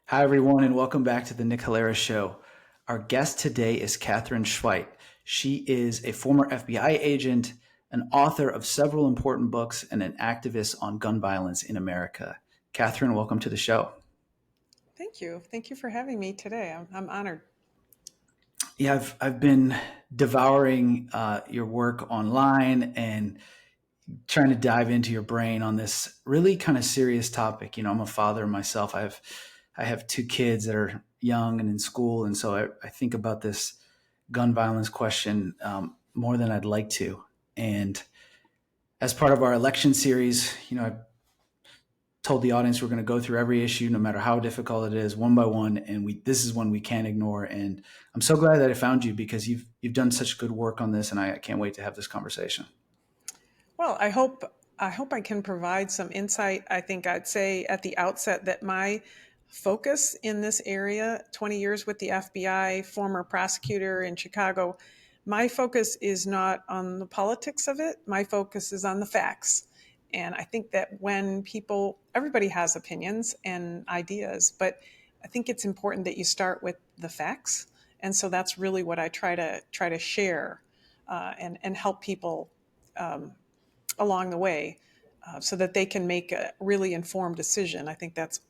Hi, everyone, and welcome back to the Nick Halaris Show. Our guest today is Katherine Schweit. She is a former FBI agent, an author of several important books, and an activist on gun violence in America. Katherine, welcome to the show. Thank you. Thank you for having me today. I'm honored. Yeah, I've been devouring your work online and trying to dive into your brain on this really kind of serious topic. I'm a father myself. I have two kids that are young and in school, and so I think about this gun violence question more than I'd like to. And as part of our election series, I told the audience we're going to go through every issue, no matter how difficult it is, one by one, and this is one we can't ignore. And I'm so glad that I found you because you've done such good work on this, and I can't wait to have this conversation. Well, I hope I can provide some insight. I think I'd say at the outset that my focus in this area, 20 years with the FBI, former prosecutor in Chicago, my focus is not on the politics of it. My focus is on the facts. And I think that when everybody has opinions and ideas, but I think it's important that you start with the facts. And so that's really what I try to share and help people along the way, so that they can make a really informed decision. I think that's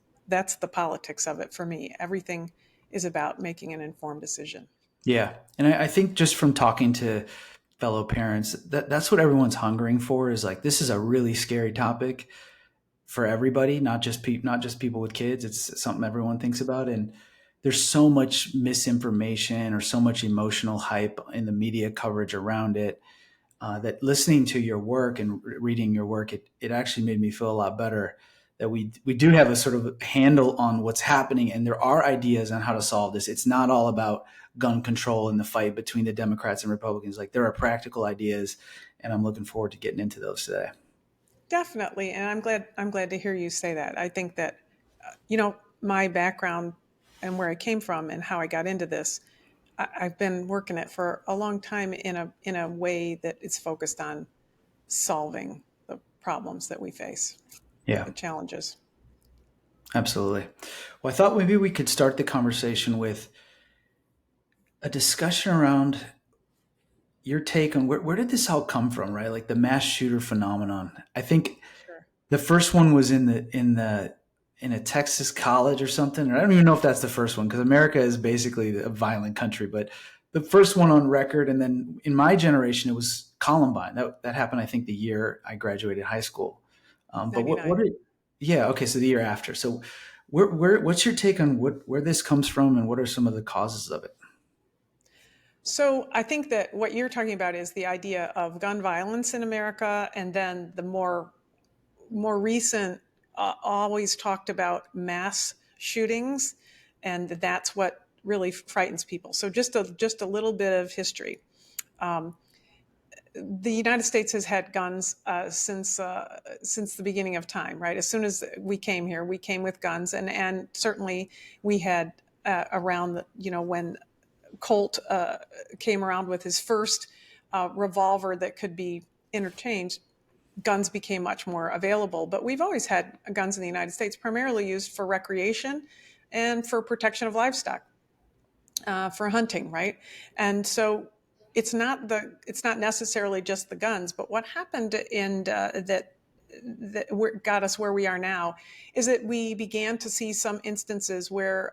the politics of it for me. Everything is about making an informed decision. Yeah, and I think just from talking to fellow parents, that's what everyone's hungering for. Is like this is a really scary topic for everybody, not just people with kids. It's something everyone thinks about, and there's so much misinformation or so much emotional hype in the media coverage around it that listening to your work and reading your work, it actually made me feel a lot better that we do have a sort of handle on what's happening, and there are ideas on how to solve this. It's not all about gun control and the fight between the Democrats and Republicans. Like there are practical ideas, and I'm looking forward to getting into those today. Definitely, and I'm glad to hear you say that. I think that my background and where I came from and how I got into this, I've been working it for a long time in a way that is focused on solving the problems that we face, Yeah, the challenges. absolutely. Well, I thought maybe we could start the conversation with a discussion around your take on where did this all come from, right? Like the mass shooter phenomenon. I think Sure. the first one was in a Texas college or something. I don't even know if that's the first one because America is basically a violent country. But the first one on record, and then in my generation, it was Columbine. That happened, I think, the year I graduated high school. But what 99. did? Yeah, okay, so the year after. So what's your take on where this comes from, and what are some of the causes of it? So I think that what you're talking about is the idea of gun violence in America, and then the more recent, always talked about mass shootings, and that's what really frightens people. So just a little bit of history. Um, the United States has had guns since the beginning of time, right? As soon as we came here, we came with guns, and certainly we had around when Colt came around with his first revolver that could be interchanged, guns became much more available. But we've always had guns in the United States, primarily used for recreation and for protection of livestock, for hunting, right? And so it's not necessarily just the guns, but what happened in that got us where we are now is that we began to see some instances where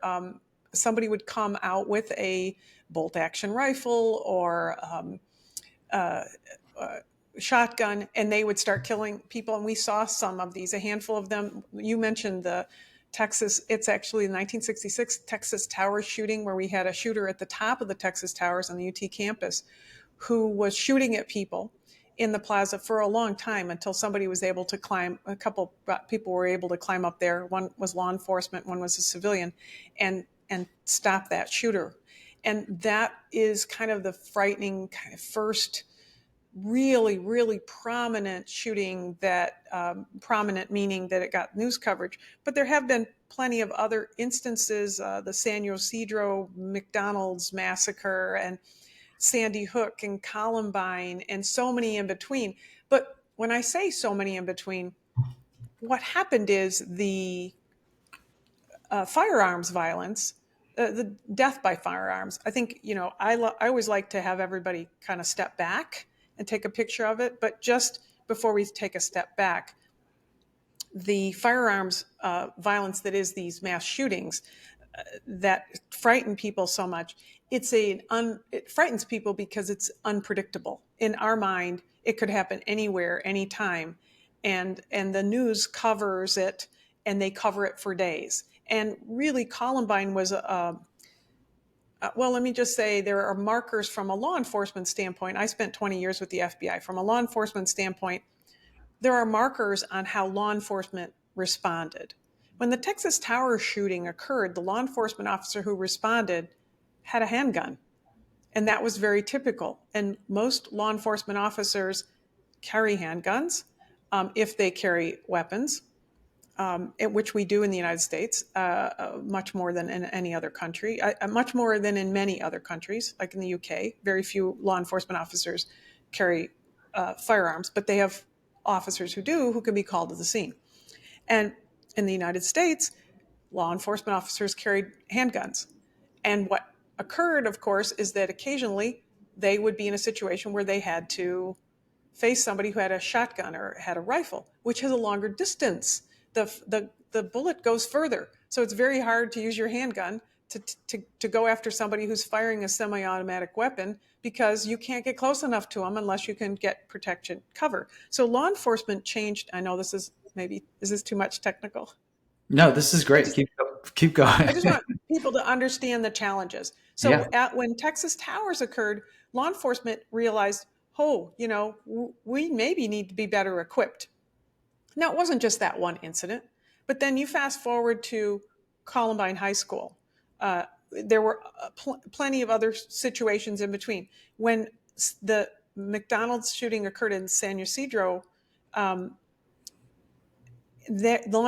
somebody would come out with a bolt action rifle or uh, uh, shotgun, and they would start killing people. And we saw some of these, a handful of them. You mentioned the Texas, it's actually the 1966 Texas Towers shooting, where we had a shooter at the top of the Texas Towers on the UT campus who was shooting at people in the plaza for a long time until somebody was able to climb. A couple people were able to climb up there. One was law enforcement, one was a civilian, and stop that shooter. And that is kind of the frightening kind of first really, really prominent shooting, that prominent meaning that it got news coverage. But there have been plenty of other instances, the San Ysidro McDonald's massacre and Sandy Hook and Columbine and so many in between. But when I say so many in between, what happened is the firearms violence, the death by firearms. I think, I always like to have everybody kind of step back and take a picture of it. But just before we take a step back, the firearms violence that is these mass shootings that frighten people so much, it frightens people because it's unpredictable. In our mind, it could happen anywhere, anytime, and the news covers it, and they cover it for days. And really, Columbine was well, let me just say there are markers from a law enforcement standpoint. I spent 20 years with the FBI. From a law enforcement standpoint, there are markers on how law enforcement responded. When the Texas Tower shooting occurred, the law enforcement officer who responded had a handgun, and that was very typical. And most law enforcement officers carry handguns if they carry weapons, which we do in the United States, much more than in any other country, much more than in many other countries, like in the UK. Very few law enforcement officers carry firearms, but they have officers who do, who can be called to the scene. And in the United States, law enforcement officers carried handguns. And what occurred, of course, is that occasionally they would be in a situation where they had to face somebody who had a shotgun or had a rifle, which has a longer distance. The bullet goes further. So it's very hard to use your handgun to go after somebody who's firing a semi-automatic weapon, because you can't get close enough to them unless you can get protection cover. So law enforcement changed. I know is this too much technical? No, this is great. Keep going. I just want people to understand the challenges. So when Texas Towers occurred, law enforcement realized, we maybe need to be better equipped. Now, it wasn't just that one incident, but then you fast forward to Columbine High School. There were plenty of other situations in between. When the McDonald's shooting occurred in San Ysidro, law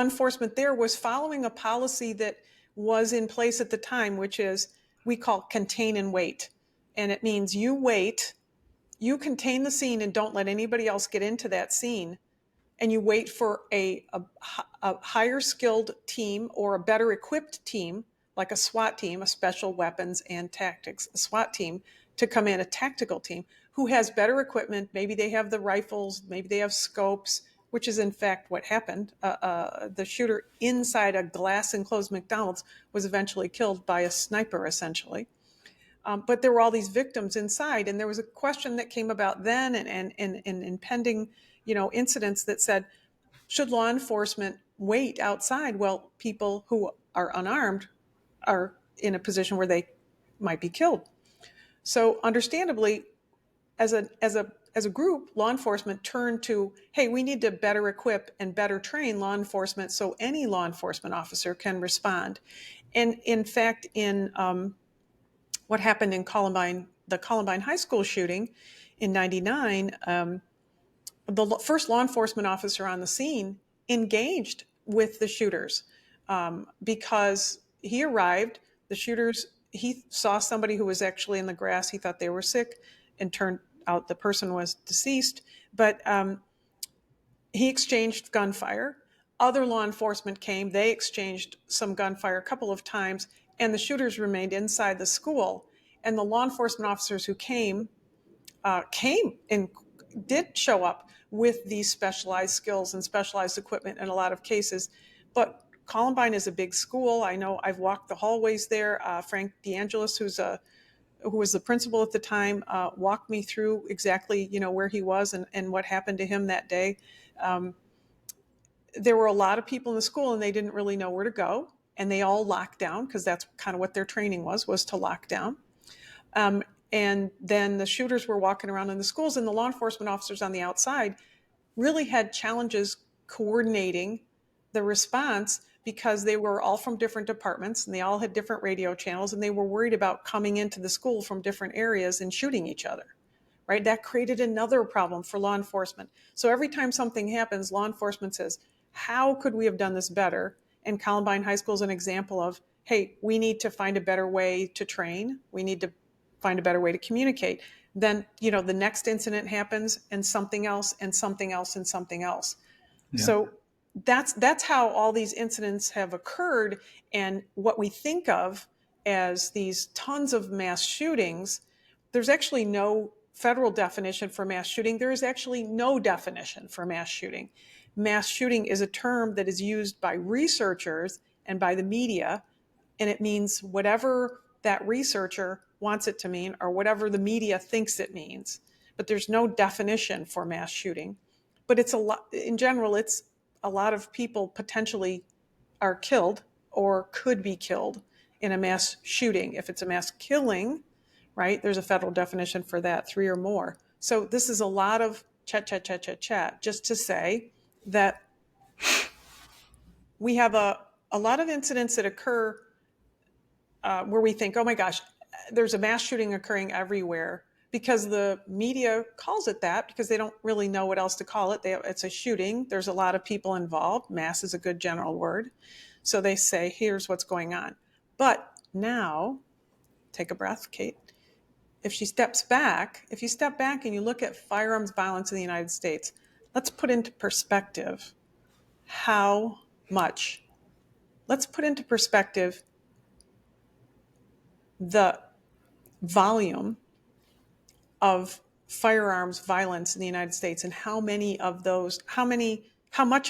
enforcement there was following a policy that was in place at the time, which is we call contain and wait. And it means you wait, you contain the scene and don't let anybody else get into that scene. And you wait for a higher skilled team or a better equipped team, like a SWAT team, a special weapons and tactics, a SWAT team, to come in, a tactical team who has better equipment. Maybe they have the rifles, maybe they have scopes, which is in fact what happened. The shooter inside a glass enclosed McDonald's was eventually killed by a sniper, essentially. But there were all these victims inside, and there was a question that came about then and impending, incidents that said, should law enforcement wait outside? Well, people who are unarmed are in a position where they might be killed. So understandably, as a group, law enforcement turned to, hey, we need to better equip and better train law enforcement so any law enforcement officer can respond. And in fact, in what happened in the Columbine High School shooting in '99, the first law enforcement officer on the scene engaged with the shooters because he arrived. He saw somebody who was actually in the grass. He thought they were sick, and turned out the person was deceased. But he exchanged gunfire. Other law enforcement came. They exchanged some gunfire a couple of times, and the shooters remained inside the school. And the law enforcement officers who came and did show up with these specialized skills and specialized equipment in a lot of cases. But Columbine is a big school. I know I've walked the hallways there. Frank DeAngelis, who was the principal at the time, walked me through exactly, where he was and what happened to him that day. There were a lot of people in the school, and they didn't really know where to go. And they all locked down, because that's kind of what their training was to lock down. And then the shooters were walking around in the schools, and the law enforcement officers on the outside really had challenges coordinating the response, because they were all from different departments and they all had different radio channels, and they were worried about coming into the school from different areas and shooting each other, right? That created another problem for law enforcement. So every time something happens, law enforcement says, how could we have done this better? And Columbine High School is an example of, hey, we need to find a better way to train. We need to find a better way to communicate. Then, the next incident happens, and something else and something else and something else. Yeah. So that's how all these incidents have occurred. And what we think of as these tons of mass shootings, there's actually no federal definition for mass shooting. There is actually no definition for mass shooting. Mass shooting is a term that is used by researchers and by the media, and it means whatever that researcher wants it to mean or whatever the media thinks it means. But there's no definition for mass shooting. But it's a lot, in general, it's a lot of people potentially are killed or could be killed in a mass shooting. If it's a mass killing, right, there's a federal definition for that, 3 or more. So this is a lot of chat, just to say that we have a lot of incidents that occur where we think, oh my gosh, there's a mass shooting occurring everywhere, because the media calls it that because they don't really know what else to call it. It's a shooting. There's a lot of people involved. Mass is a good general word. So they say, here's what's going on. But now, take a breath, Kate. If you step back and you look at firearms violence in the United States, let's put into perspective how much. Let's put into perspective the volume of firearms violence in the United States and how much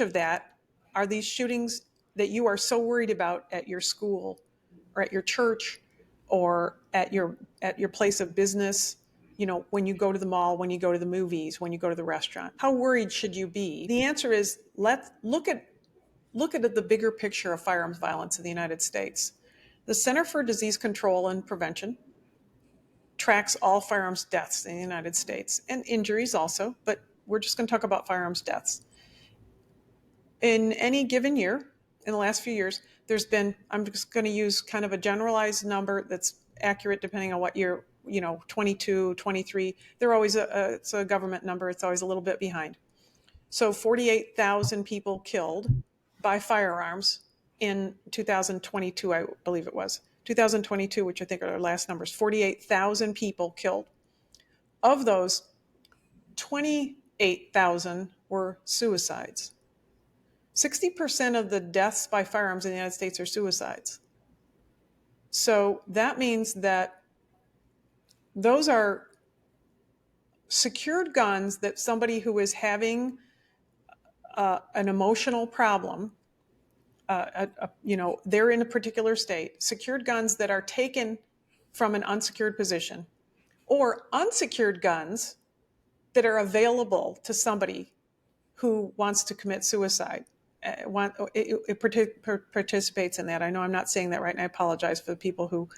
of that are these shootings that you are so worried about at your school or at your church or at your place of business, when you go to the mall, when you go to the movies, when you go to the restaurant. How worried should you be? The answer is, let's look at the bigger picture of firearms violence in the United States. The Center for Disease Control and Prevention tracks all firearms deaths in the United States, and injuries also, but we're just going to talk about firearms deaths. In any given year, in the last few years, there's been, I'm just going to use kind of a generalized number that's accurate depending on what year, 22, 23. They're always it's a government number. It's always a little bit behind. So 48,000 people killed by firearms in 2022, I believe it was. 2022, which I think are our last numbers, 48,000 people killed. Of those, 28,000 were suicides. 60% of the deaths by firearms in the United States are suicides. So that means that those are secured guns that somebody who is having an emotional problem, they're in a particular state, secured guns that are taken from an unsecured position, or unsecured guns that are available to somebody who wants to commit suicide. It participates in that. I know I'm not saying that right, and I apologize for the people who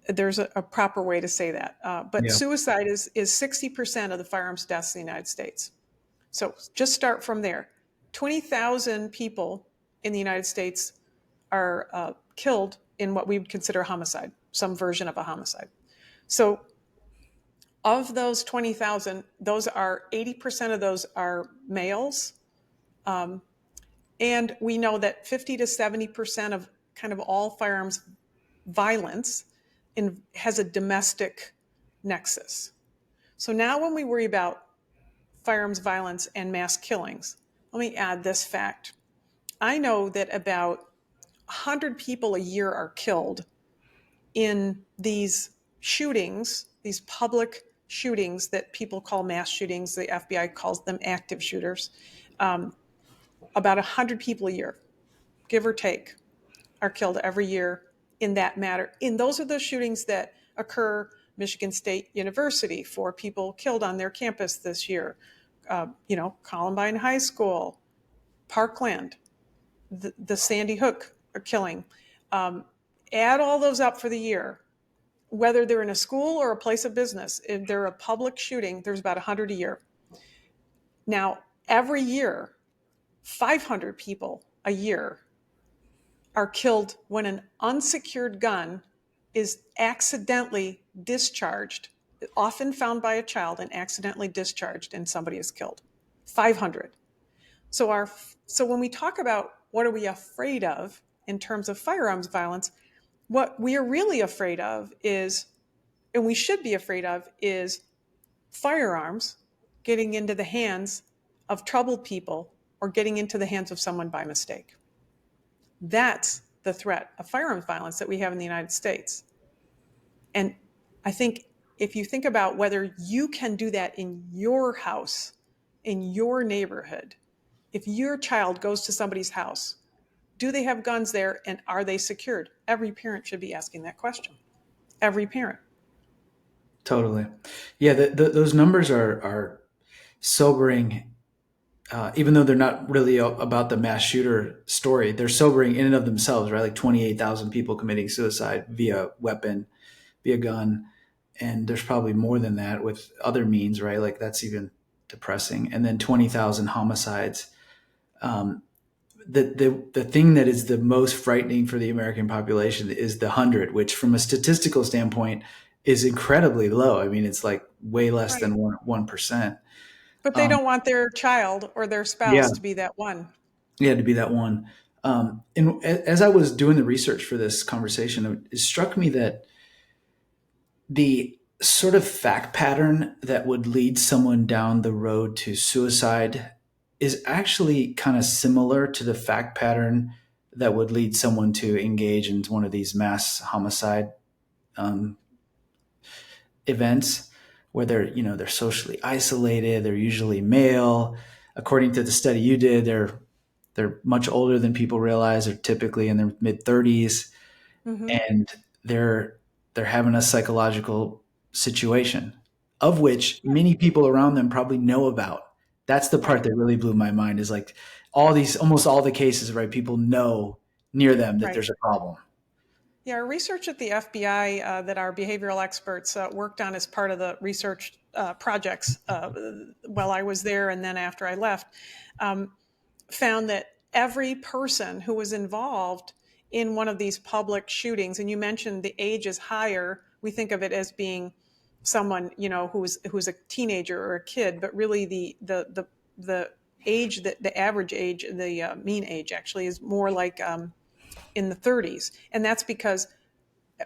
there's a proper way to say that. But suicide is 60% of the firearms deaths in the United States. So just start from there. 20,000 people in the United States are killed in what we would consider homicide, some version of a homicide. So of those 20,000, 80% of those are males. And we know that 50 to 70% of kind of all firearms violence has a domestic nexus. So now when we worry about firearms violence and mass killings, let me add this fact. I know that about 100 people a year are killed in these shootings, these public shootings that people call mass shootings. The FBI calls them active shooters. About 100 people a year, give or take, are killed every year in that matter. And those are the shootings that occur. Michigan State University, 4 people killed on their campus this year. Columbine High School, Parkland, the Sandy Hook killing. Add all those up for the year. Whether they're in a school or a place of business, if they're a public shooting, there's about 100 a year. Now, every year, 500 people a year are killed when an unsecured gun is accidentally discharged, often found by a child and accidentally discharged, and somebody is killed. 500. So when we talk about what are we afraid of in terms of firearms violence, what we are really afraid of is, and we should be afraid of, is firearms getting into the hands of troubled people or getting into the hands of someone by mistake. That's the threat of firearms violence that we have in the United States. And I think if you think about whether you can do that in your house, in your neighborhood, if your child goes to somebody's house, do they have guns there and are they secured? Every parent should be asking that question. Every parent. Totally. Yeah, those numbers are sobering. Even though they're not really about the mass shooter story, they're sobering in and of themselves, right? Like 28,000 people committing suicide via weapon, via gun. And there's probably more than that with other means, right? Like that's even depressing. And then 20,000 homicides. Um, the thing that is the most frightening for the American population is the 100, which from a statistical standpoint is incredibly low. I mean, it's like way less Right. than 1%. But they don't want their child or their Yeah, spouse to be that one. yeah, to be that one. And as I was doing the research for this conversation, it struck me that the sort of fact pattern that would lead someone down the road to suicide is actually kind of similar to the fact pattern that would lead someone to engage in one of these mass homicide um, events where they're socially isolated. They're usually male. According to the study you did, they're much older than people realize. They're typically in their mid 30s, Mm-hmm. and they're they're having a psychological situation of which many people around them probably know about. That's the part Right. that really blew my mind is like almost all the cases, right? People know near them that Right. there's a problem. Yeah, our research at the FBI that our behavioral experts worked on as part of the research projects while I was there and then after I left um, found that every person who was involved in one of these public shootings, and you mentioned the age is higher, we think of it as being someone who's a teenager or a kid, but really the age that the average age, the mean age actually is more like in the 30s, and that's because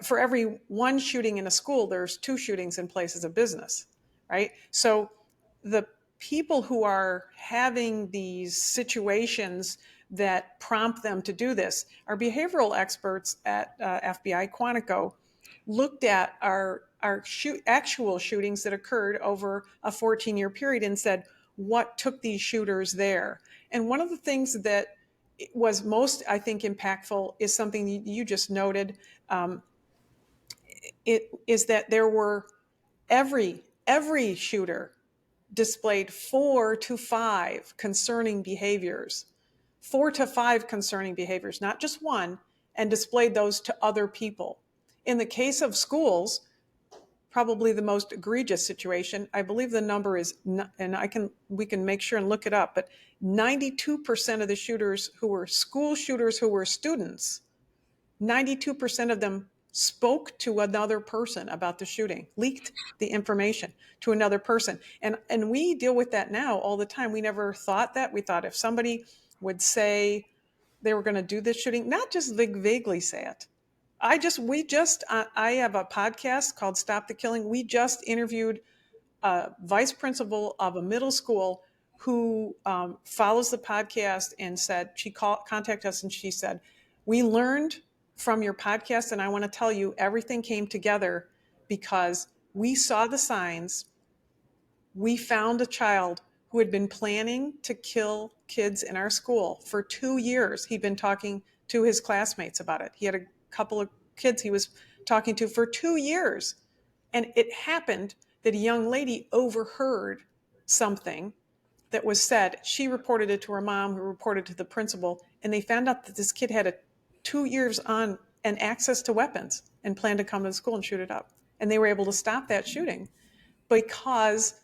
for every one shooting in a school, there's two shootings in places of business, right? So the people who are having these situations that prompt them to do this, our behavioral experts at FBI Quantico looked at our actual shootings that occurred over a 14-year period and said, what took these shooters there? And one of the things that was most, I think, impactful is something you just noted. It is that there were every shooter displayed 4 to 5 concerning behaviors, not just one, and displayed those to other people. In the case of schools, probably the most egregious situation, I believe the number is, and we can make sure and look it up, but 92% of the shooters who were school shooters who were students, 92% of them spoke to another person about the shooting, leaked the information to another person. And we deal with that now all the time. We never thought that. We thought if somebody would say they were going to do this shooting, not just vaguely say it. I have a podcast called Stop the Killing. We just interviewed a vice principal of a middle school who follows the podcast and said, contacted us and she said, we learned from your podcast and I want to tell you everything came together because we saw the signs. We found a child who had been planning to kill kids in our school for 2 years. He'd been talking to his classmates about it. He had a couple of kids he was talking to for 2 years. And it happened that a young lady overheard something that was said. She reported it to her mom, who reported to the principal, and they found out that this kid had 2 years on and access to weapons and planned to come to the school and shoot it up. And they were able to stop that shooting because,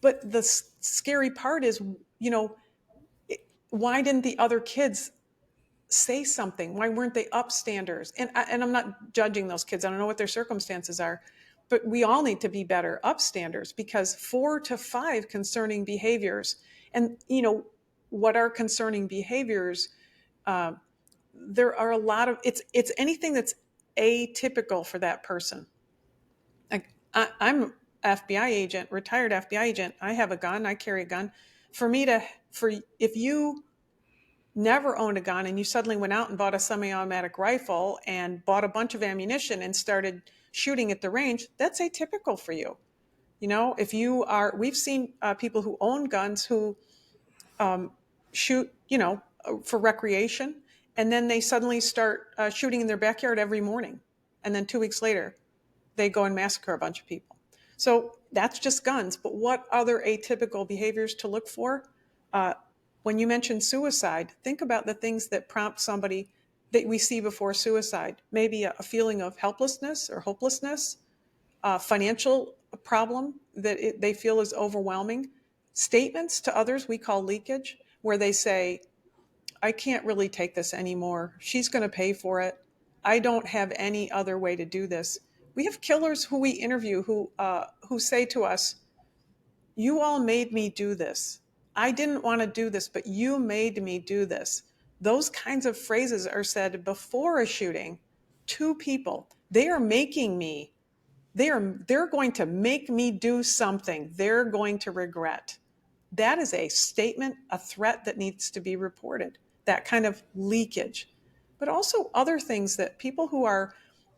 but the scary part is, you know, why didn't the other kids say something? Why weren't they upstanders? And I'm not judging those kids. I don't know what their circumstances are, but we all need to be better upstanders because 4 to 5 concerning behaviors, and what are concerning behaviors? Uh, there are a lot of it's anything that's atypical for that person. Like I'm FBI agent, retired FBI agent. I have a gun. I carry a gun. For me to, for if you never owned a gun and you suddenly went out and bought a semi-automatic rifle and bought a bunch of ammunition and started shooting at the range, that's atypical for you. If you are, we've seen people who own guns who shoot, for recreation, and then they suddenly start shooting in their backyard every morning. And then 2 weeks later, they go and massacre a bunch of people. So that's just guns. But what other atypical behaviors to look for? When you mention suicide, think about the things that prompt somebody that we see before suicide. Maybe a feeling of helplessness or hopelessness, a financial problem that they feel is overwhelming. Statements to others we call leakage, where they say, I can't really take this anymore. She's going to pay for it. I don't have any other way to do this. We have killers who we interview who say to us, you all made me do this. I didn't want to do this, but you made me do this. Those kinds of phrases are said before a shooting to people. They are making me, they're going to make me do something they're going to regret. That is a statement, a threat that needs to be reported, that kind of leakage. But also other things that people who are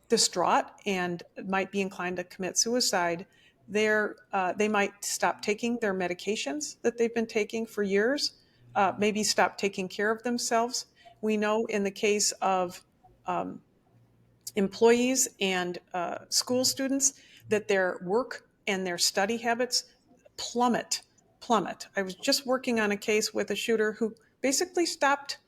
distraught and might be inclined to commit suicide, they might stop taking their medications that they've been taking for years, maybe stop taking care of themselves. We know in the case of employees and school students that their work and their study habits plummet. I was just working on a case with a shooter who basically stopped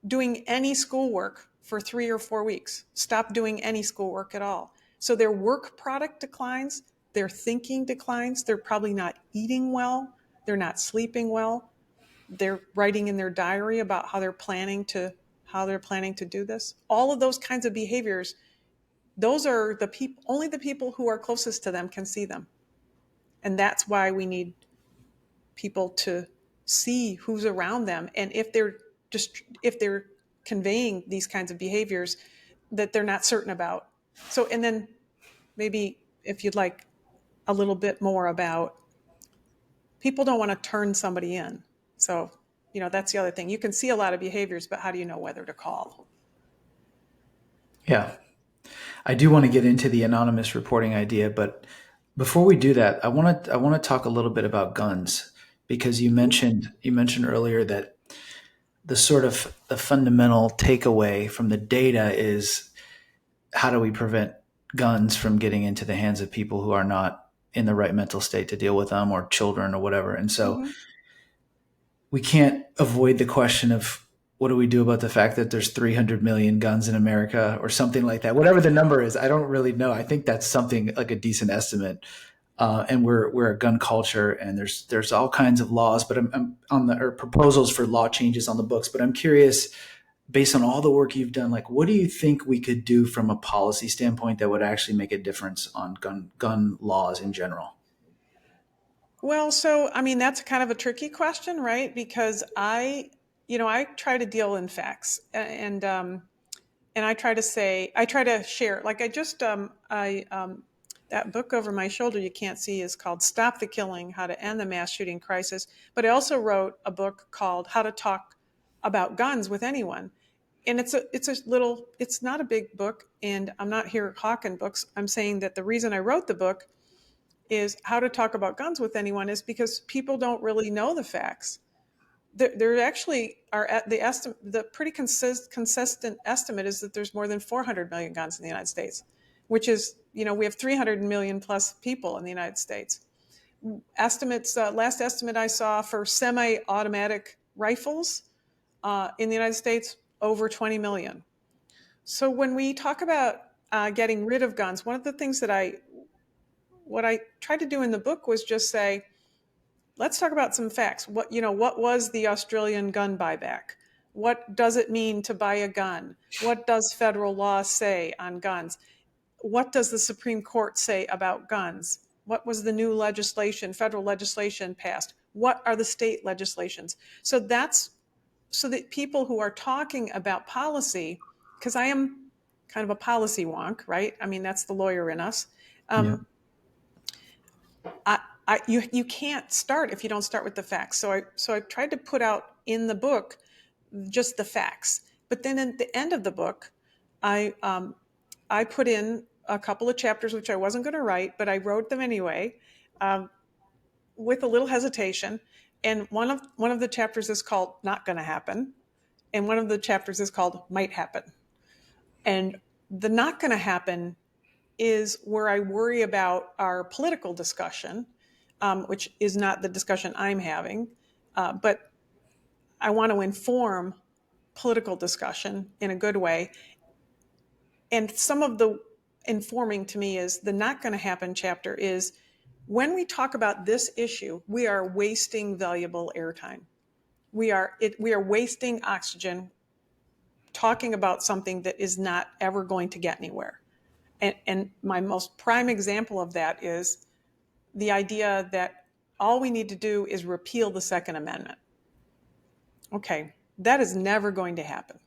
doing any schoolwork for 3 or 4 weeks, stopped doing any schoolwork at all. So their work product declines, their thinking declines, they're probably not eating well, they're not sleeping well, they're writing in their diary about how they're planning to do this. All of those kinds of behaviors, those are the people, only the people who are closest to them can see them. And that's why we need people to see who's around them, and if they're conveying these kinds of behaviors that they're not certain about. So, and then maybe if you'd like a little bit more about, people don't want to turn somebody in. So, that's the other thing. You can see a lot of behaviors, but how do you know whether to call? Yeah. I do want to get into the anonymous reporting idea, but before we do that, I want to talk a little bit about guns, because you mentioned earlier that the sort of the fundamental takeaway from the data is, how do we prevent guns from getting into the hands of people who are not in the right mental state to deal with them, or children or whatever. And so Mm-hmm. we can't avoid the question of, what do we do about the fact that there's 300 million guns in America or something like that? Whatever the number is, I don't really know. I think that's something like a decent estimate. And we're a gun culture, and there's all kinds of laws, but I'm on the, or proposals for law changes on the books. But I'm curious, based on all the work you've done, like, what do you think we could do from a policy standpoint that would actually make a difference on gun laws in general? Well, so I mean that's kind of a tricky question, right? Because I try to deal in facts, and I try to share. Like I just, I that book over my shoulder you can't see is called "Stop the Killing: How to End the Mass Shooting Crisis." But I also wrote a book called "How to Talk About Guns with Anyone," and it's not a big book, and I'm not here hawking books. I'm saying that the reason I wrote the book is how to talk about guns with anyone is because people don't really know the facts. There actually are the pretty consistent estimate is that there's more than 400 million guns in the United States, which is, we have 300 million plus people in the United States. Last estimate I saw for semi-automatic rifles in the United States, over 20 million. So when we talk about getting rid of guns, one of the things what I tried to do in the book was just say, let's talk about some facts. What was the Australian gun buyback? What does it mean to buy a gun? What does federal law say on guns? What does the Supreme Court say about guns? What was the new legislation, federal legislation passed? What are the state legislations? So that's so that people who are talking about policy, because I am kind of a policy wonk, right? I mean, that's the lawyer in us. Yeah. Um, I, you can't start if you don't start with the facts. So I tried to put out in the book just the facts. But then at the end of the book, I put in a couple of chapters which I wasn't going to write, but I wrote them anyway, with a little hesitation. And one of the chapters is called "Not Going to Happen," and one of the chapters is called "Might Happen." And the "not going to happen" is where I worry about our political discussion, which is not the discussion I'm having, but I want to inform political discussion in a good way. And some of the informing to me is the "not going to happen" chapter is when we talk about this issue, we are wasting valuable airtime. We are wasting oxygen talking about something that is not ever going to get anywhere. And my most prime example of that is the idea that all we need to do is repeal the Second Amendment. Okay, that is never going to happen.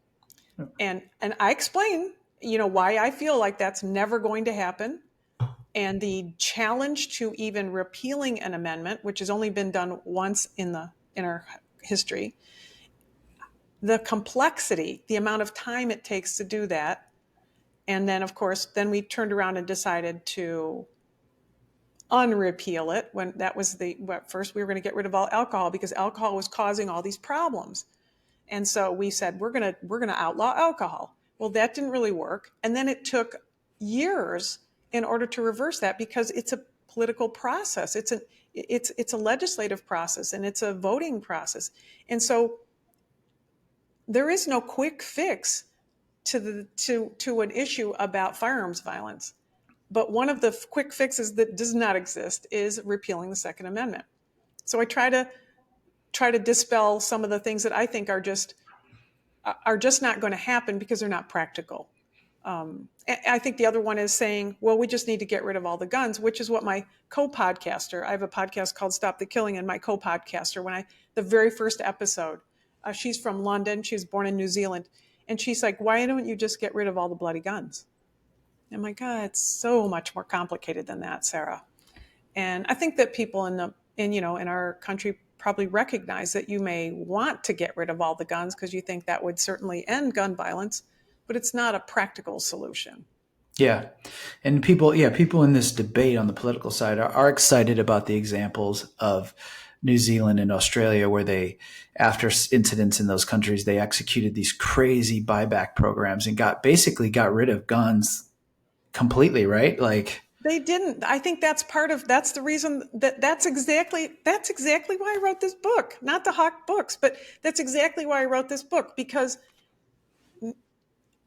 And I explain, why I feel like that's never going to happen. And the challenge to even repealing an amendment, which has only been done once in our history, the complexity, the amount of time it takes to do that. And then, of course, then we turned around and decided to unrepeal it when that was first we were going to get rid of all alcohol because alcohol was causing all these problems. And so we said, we're going to outlaw alcohol. Well, that didn't really work. And then it took years in order to reverse that because it's a political process. It's a legislative process and it's a voting process. And so there is no quick fix to an issue about firearms violence. But one of the quick fixes that does not exist is repealing the Second Amendment. So I try to dispel some of the things that I think are just not going to happen because they're not practical. I think the other one is saying, well, we just need to get rid of all the guns, which is what my co-podcaster, I have a podcast called Stop the Killing, and my co-podcaster, the very first episode, she's from London, she was born in New Zealand, and she's like, why don't you just get rid of all the bloody guns? I'm like, it's so much more complicated than that, Sarah. And I think that people in our country probably recognize that you may want to get rid of all the guns because you think that would certainly end gun violence, but it's not a practical solution. Yeah. And people in this debate on the political side are excited about the examples of New Zealand and Australia, where they, after incidents in those countries, they executed these crazy buyback programs and got rid of guns completely, right? Like they didn't. I think that's the reason that's exactly why I wrote this book, not to hawk books, but that's exactly why I wrote this book, because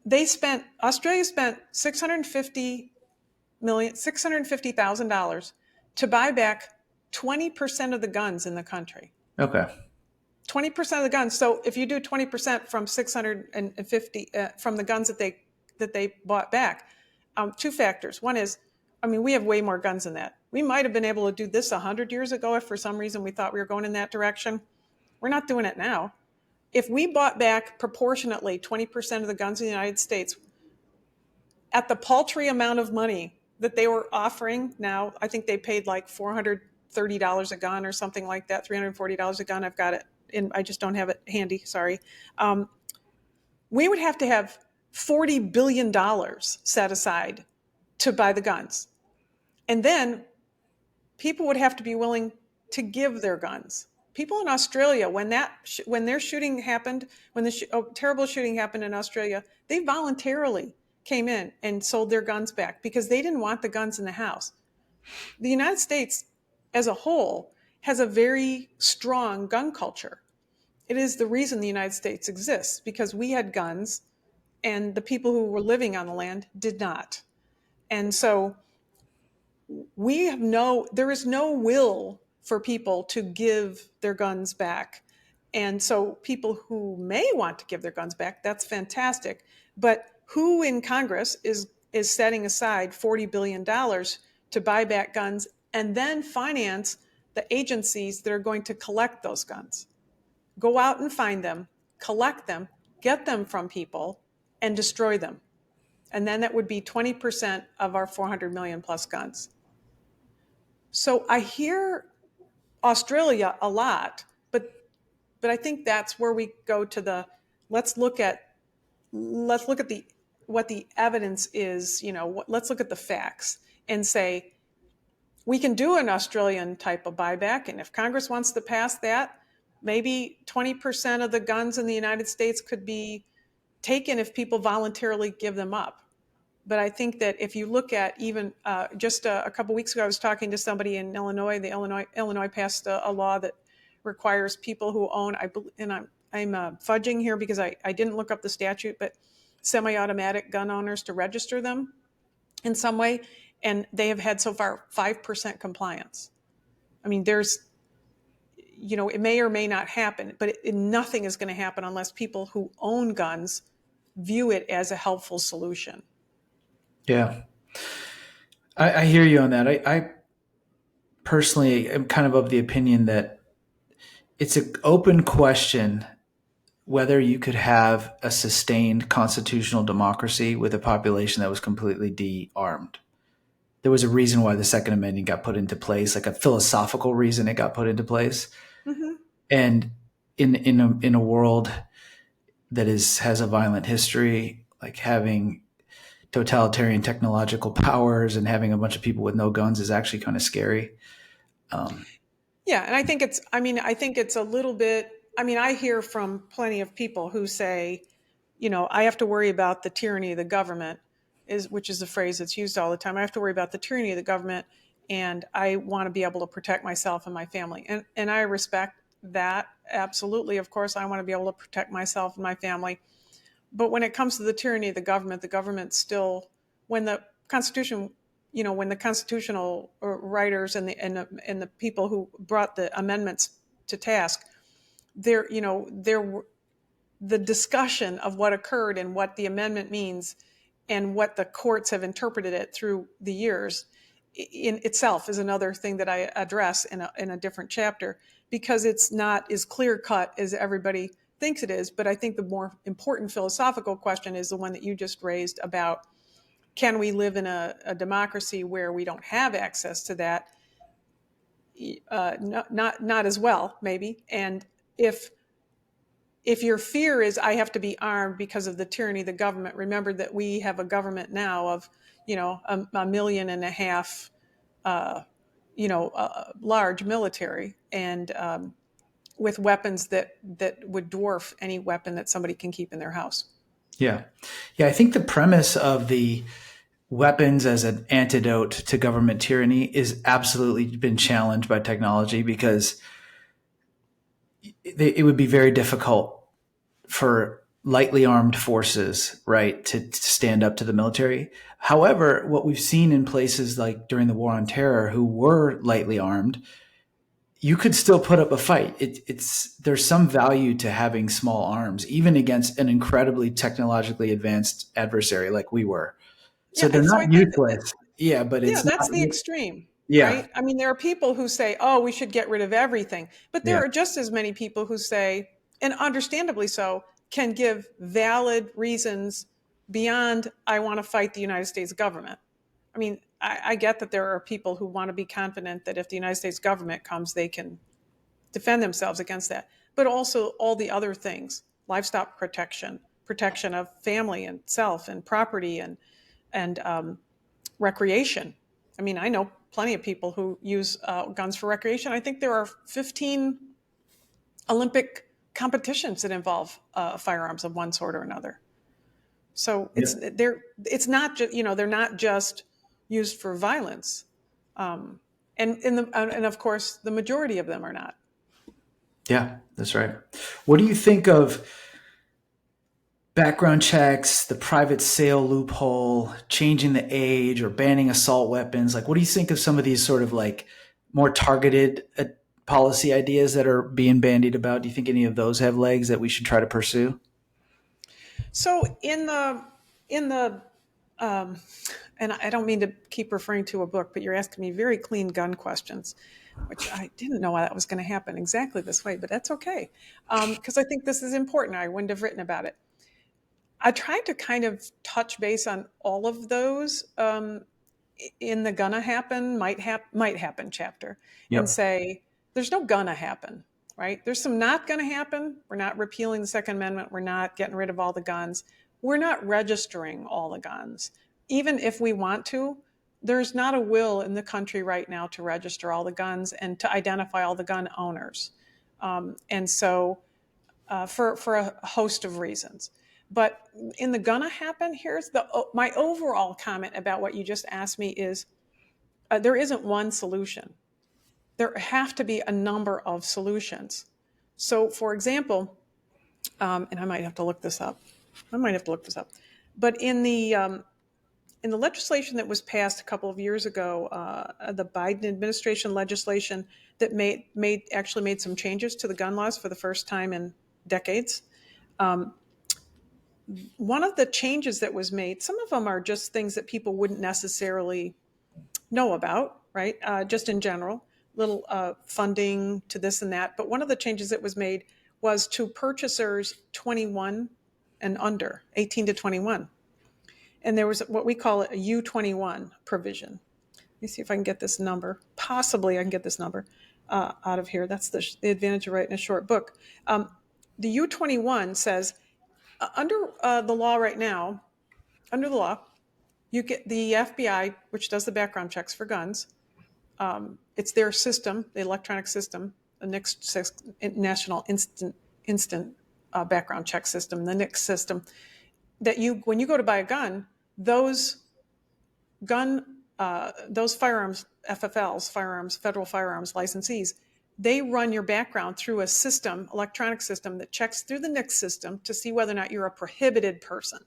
Australia spent $650,000 to buy back 20% of the guns in the country. Okay. 20% of the guns. So if you do 20% from 650 from the guns that they bought back, two factors. One is, we have way more guns than that. We might have been able to do this 100 years ago if for some reason we thought we were going in that direction. We're not doing it now. If we bought back proportionately 20% of the guns in the United States at the paltry amount of money that they were offering now, I think they paid like $430 a gun or something like that, $340 a gun. I've got it, and I just don't have it handy. Sorry. We would have to have $40 billion set aside to buy the guns. And then people would have to be willing to give their guns. People in Australia, when their shooting happened, when the terrible shooting happened in Australia, they voluntarily came in and sold their guns back because they didn't want the guns in the house. The United States as a whole has a very strong gun culture. It is the reason the United States exists, because we had guns and the people who were living on the land did not. And so there is no will for people to give their guns back. And so people who may want to give their guns back, that's fantastic. But who in Congress is setting aside $40 billion to buy back guns and then finance the agencies that are going to collect those guns? Go out and find them, collect them, get them from people, and destroy them. And then that would be 20% of our 400 million plus guns. So I hear Australia a lot, but I think that's where we go to the let's look at let's look at the what the evidence is. Let's look at the facts and say we can do an Australian type of buyback, and if Congress wants to pass that, maybe 20% of the guns in the United States could be taken if people voluntarily give them up. But I think that if you look at even just a couple weeks ago, I was talking to somebody in Illinois. Illinois passed a law that requires people who own, and I'm fudging here because I didn't look up the statute, but semi-automatic gun owners to register them in some way, and they have had so far 5% compliance. I mean, it may or may not happen, but nothing is going to happen unless people who own guns view it as a helpful solution. Yeah. I hear you on that. I personally am kind of the opinion that it's an open question whether you could have a sustained constitutional democracy with a population that was completely de-armed. There was a reason why the Second Amendment got put into place, like a philosophical reason it got put into place. Mm-hmm. And in a world that has a violent history, like having totalitarian technological powers and having a bunch of people with no guns is actually kind of scary. Yeah, and I think it's a little bit. I mean, I hear from plenty of people who say, I have to worry about the tyranny of the government, which is a phrase that's used all the time. I have to worry about the tyranny of the government, and I want to be able to protect myself and my family. And I respect that absolutely. Of course, I want to be able to protect myself and my family. But when it comes to the tyranny of the government still, when the Constitution, when the constitutional writers and the people who brought the amendments to task, there the discussion of what occurred and what the amendment means and what the courts have interpreted it through the years in itself is another thing that I address in a different chapter, because it's not as clear cut as everybody thinks it is. But I think the more important philosophical question is the one that you just raised about, can we live in a democracy where we don't have access to that? Not as well, maybe. And if your fear is I have to be armed because of the tyranny of the government, remember that we have a government now of, a million and a half, large military, and with weapons that would dwarf any weapon that somebody can keep in their house. Yeah. Yeah. I think the premise of the weapons as an antidote to government tyranny is absolutely been challenged by technology, because it would be very difficult for lightly armed forces, right, to stand up to the military. However, what we've seen in places like during the War on Terror, who were lightly armed, you could still put up a fight. There's some value to having small arms, even against an incredibly technologically advanced adversary like we were. So they're So I not think useless. Yeah, but it's not. that's the extreme, Yeah, right? I mean, there are people who say, "Oh, we should get rid of everything," but there yeah, are just as many people who say, and understandably so, can give valid reasons beyond "I want to fight the United States government." I mean, I get that there are people who want to be confident that if the United States government comes, they can defend themselves against that. But also all the other things: livestock protection, protection of family and self and property, and recreation. I mean, I know plenty of people who use guns for recreation. I think there are 15 Olympic competitions that involve firearms of one sort or another. So yeah, it's not just they're not just used for violence, and of course the majority of them are not. yeah. That's right. What do you think of background checks, the private sale loophole, changing the age, or banning assault weapons? Like, what do you think of some of these sort of like more targeted policy ideas that are being bandied about? Do you think any of those have legs that we should try to pursue? So in the and I don't mean to keep referring to a book, but you're asking me very clean gun questions, which I didn't know that was going to happen exactly this way, but that's okay, because I think this is important. I wouldn't have written about it. I tried to kind of touch base on all of those. in the gonna happen, might happen chapter and Yep. say, there's no gonna happen, right? There's some not gonna happen. We're not repealing the Second Amendment. We're not getting rid of all the guns. We're not registering all the guns. Even if we want to, there's not a will in the country right now to register all the guns and to identify all the gun owners. And so for a host of reasons. But in the gonna happen, here's my overall comment about what you just asked me is there isn't one solution. There have to be a number of solutions. So, for example, and I might have to look this up. But in the legislation that was passed a couple of years ago, the Biden administration legislation that actually made some changes to the gun laws for the first time in decades. One of the changes that was made, some of them are just things that people wouldn't necessarily know about, right? Just in general, little funding to this and that. But one of the changes that was made was to purchasers 21 and under, 18 to 21. And there was what we call a U21 provision. Let me see if I can get this number. Possibly I can get this number out of here. That's the advantage of writing a short book. The U21 says, under the law right now, under the law, you get the FBI, which does the background checks for guns. It's their system, the electronic system, the National Instant Background Check System, the NICS system. That when you go to buy a gun, those firearms, FFLs, federal firearms licensees, they run your background through a system, electronic system that checks through the NICS system to see whether or not you're a prohibited person.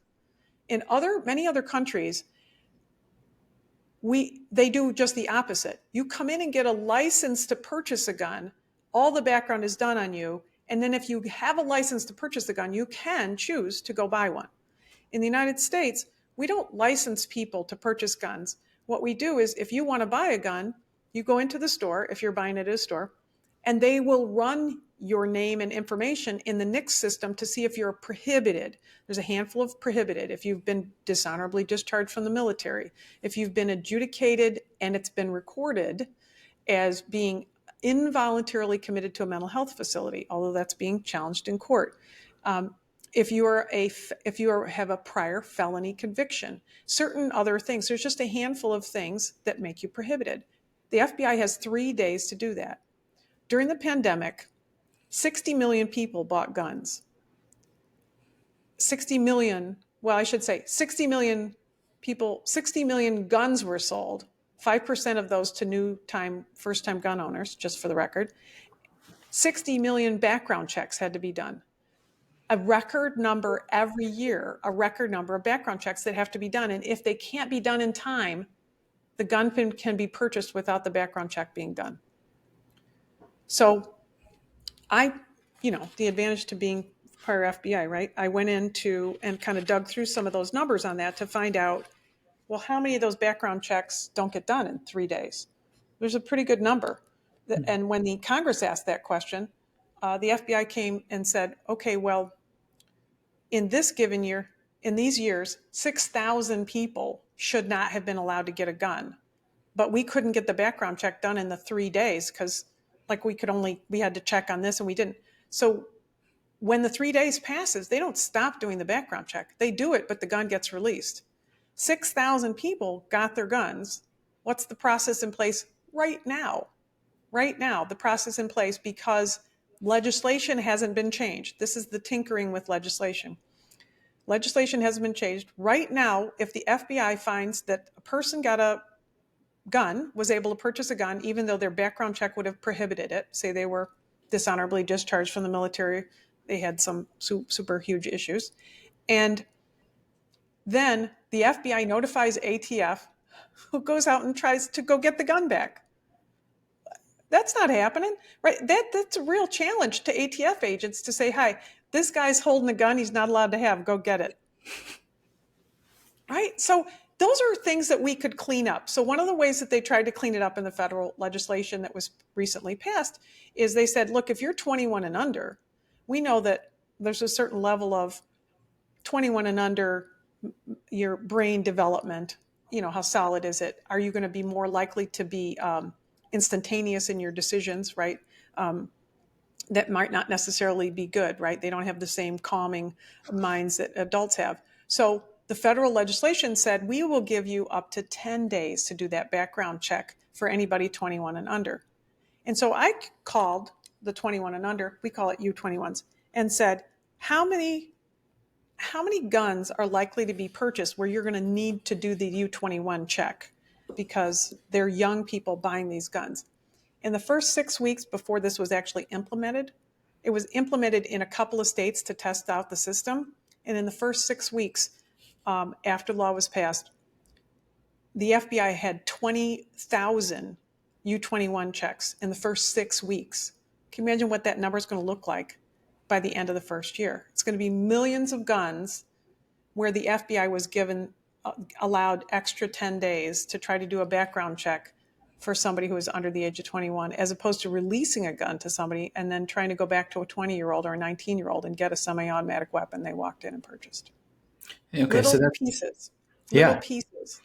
In many other countries, they do just the opposite. You come in and get a license to purchase a gun, all the background is done on you, and then if you have a license to purchase the gun, you can choose to go buy one. In the United States, we don't license people to purchase guns. What we do is if you want to buy a gun, you go into the store, if you're buying it at a store, and they will run your name and information in the NICS system to see if you're prohibited. There's a handful of prohibited. If you've been dishonorably discharged from the military, if you've been adjudicated and it's been recorded as being involuntarily committed to a mental health facility, although that's being challenged in court. If you have a prior felony conviction, certain other things. There's just a handful of things that make you prohibited. The FBI has 3 days to do that. During the pandemic, 60 million people bought guns. 60 million people, 60 million guns were sold. 5% of those to first-time gun owners, just for the record. 60 million background checks had to be done. A record number every year, a record number of background checks that have to be done. And if they can't be done in time, the gun can be purchased without the background check being done. So the advantage to being prior FBI, right? I went into and kind of dug through some of those numbers on that to find out, well, how many of those background checks don't get done in 3 days? There's a pretty good number. And when the Congress asked that question, the FBI came and said, okay, well, in this given year, in these years, 6,000 people should not have been allowed to get a gun. But we couldn't get the background check done in the 3 days because we had to check on this and we didn't. So when the 3 days passes, they don't stop doing the background check. They do it, but the gun gets released. 6,000 people got their guns. What's the process in place right now? Right now, the process in place because legislation hasn't been changed. This is the tinkering with legislation. Legislation hasn't been changed. Right now, if the FBI finds that a person got a gun, was able to purchase a gun, even though their background check would have prohibited it, say they were dishonorably discharged from the military, they had some super huge issues, and then the FBI notifies ATF, who goes out and tries to go get the gun back. That's not happening, right? That's a real challenge to ATF agents to say, hi, this guy's holding a gun he's not allowed to have, go get it. Right? So those are things that we could clean up. So one of the ways that they tried to clean it up in the federal legislation that was recently passed is they said, look, if you're 21 and under, we know that there's a certain level of 21 and under your brain development how solid is it? Are you going to be more likely to be instantaneous in your decisions, right? That might not necessarily be good, right? They don't have the same calming minds that adults have. So the federal legislation said we will give you up to 10 days to do that background check for anybody 21 and under. And so I called the 21 and under, we call it U21s, and said, how many guns are likely to be purchased where you're going to need to do the U21 check because they're young people buying these guns? In the first 6 weeks before this was actually implemented, it was implemented in a couple of states to test out the system. And in the first 6 weeks after the law was passed, the FBI had 20,000 U21 checks in the first 6 weeks. Can you imagine what that number is going to look like by the end of the first year? It's going to be millions of guns where the FBI was allowed extra 10 days to try to do a background check for somebody who is under the age of 21, as opposed to releasing a gun to somebody and then trying to go back to a 20-year-old or a 19-year-old and get a semi-automatic weapon they walked in and purchased. Okay, little so that's pieces. yeah. Little pieces.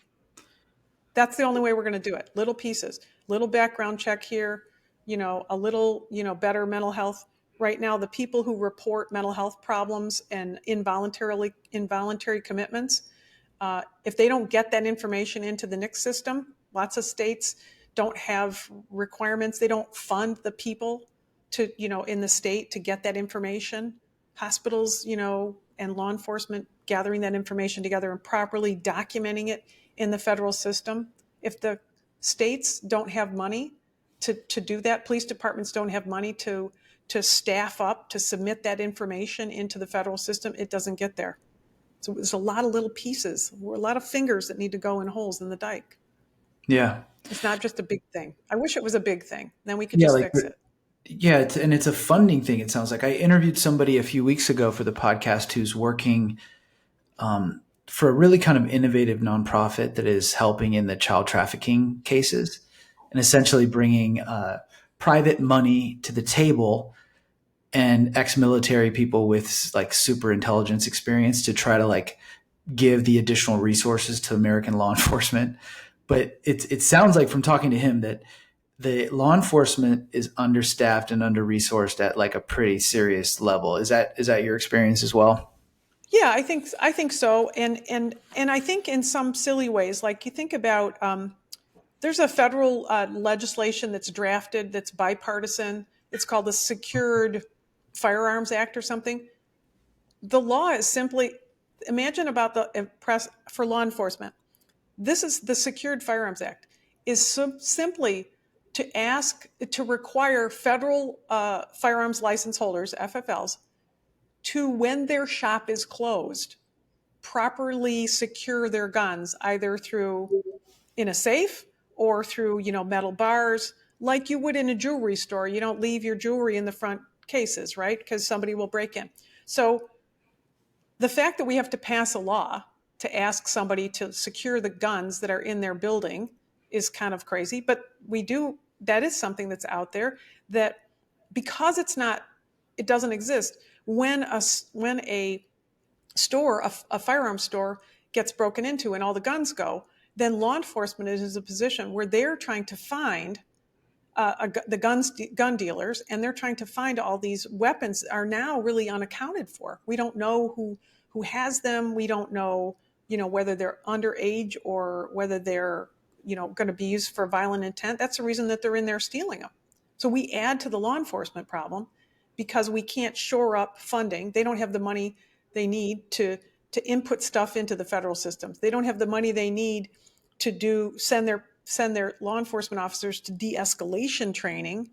That's the only way we're going to do it. Little pieces. Little background check here, a little, better mental health. Right now, the people who report mental health problems and involuntary commitments, if they don't get that information into the NICS system, lots of states don't have requirements. They don't fund the people to, in the state to get that information. Hospitals, and law enforcement gathering that information together and properly documenting it in the federal system. If the states don't have money to do that, police departments don't have money to staff up, to submit that information into the federal system, it doesn't get there. So there's a lot of little pieces, a lot of fingers that need to go in holes in the dike. Yeah. It's not just a big thing. I wish it was a big thing. Then we could Yeah, just like fix it. yeah, it's a funding thing. It sounds like I interviewed somebody a few weeks ago for the podcast who's working for a really kind of innovative nonprofit that is helping in the child trafficking cases and essentially bringing private money to the table and ex-military people with like super intelligence experience to try to like give the additional resources to American law enforcement. But it sounds like from talking to him that the law enforcement is understaffed and under-resourced at like a pretty serious level. Is that your experience as well? Yeah, I think so, and I think in some silly ways, like you think about, there's a federal legislation that's drafted that's bipartisan. It's called the Secured Firearms Act or something. The law is simply, imagine about the press for law enforcement. This is the Secured Firearms Act is simply to require federal firearms license holders, FFLs, to, when their shop is closed, properly secure their guns, either through in a safe or through, metal bars, like you would in a jewelry store. You don't leave your jewelry in the front cases, right? Because somebody will break in. So the fact that we have to pass a law to ask somebody to secure the guns that are in their building is kind of crazy, but that is something that's out there that, because it doesn't exist. When a store, a firearms store, gets broken into and all the guns go, then law enforcement is in a position where they're trying to find the gun dealers, and they're trying to find all these weapons are now really unaccounted for. We don't know who has them. We don't know, whether they're underage or whether they're, going to be used for violent intent. That's the reason that they're in there stealing them. So we add to the law enforcement problem because we can't shore up funding. They don't have the money they need to input stuff into the federal systems. They don't have the money they need to send their law enforcement officers to de-escalation training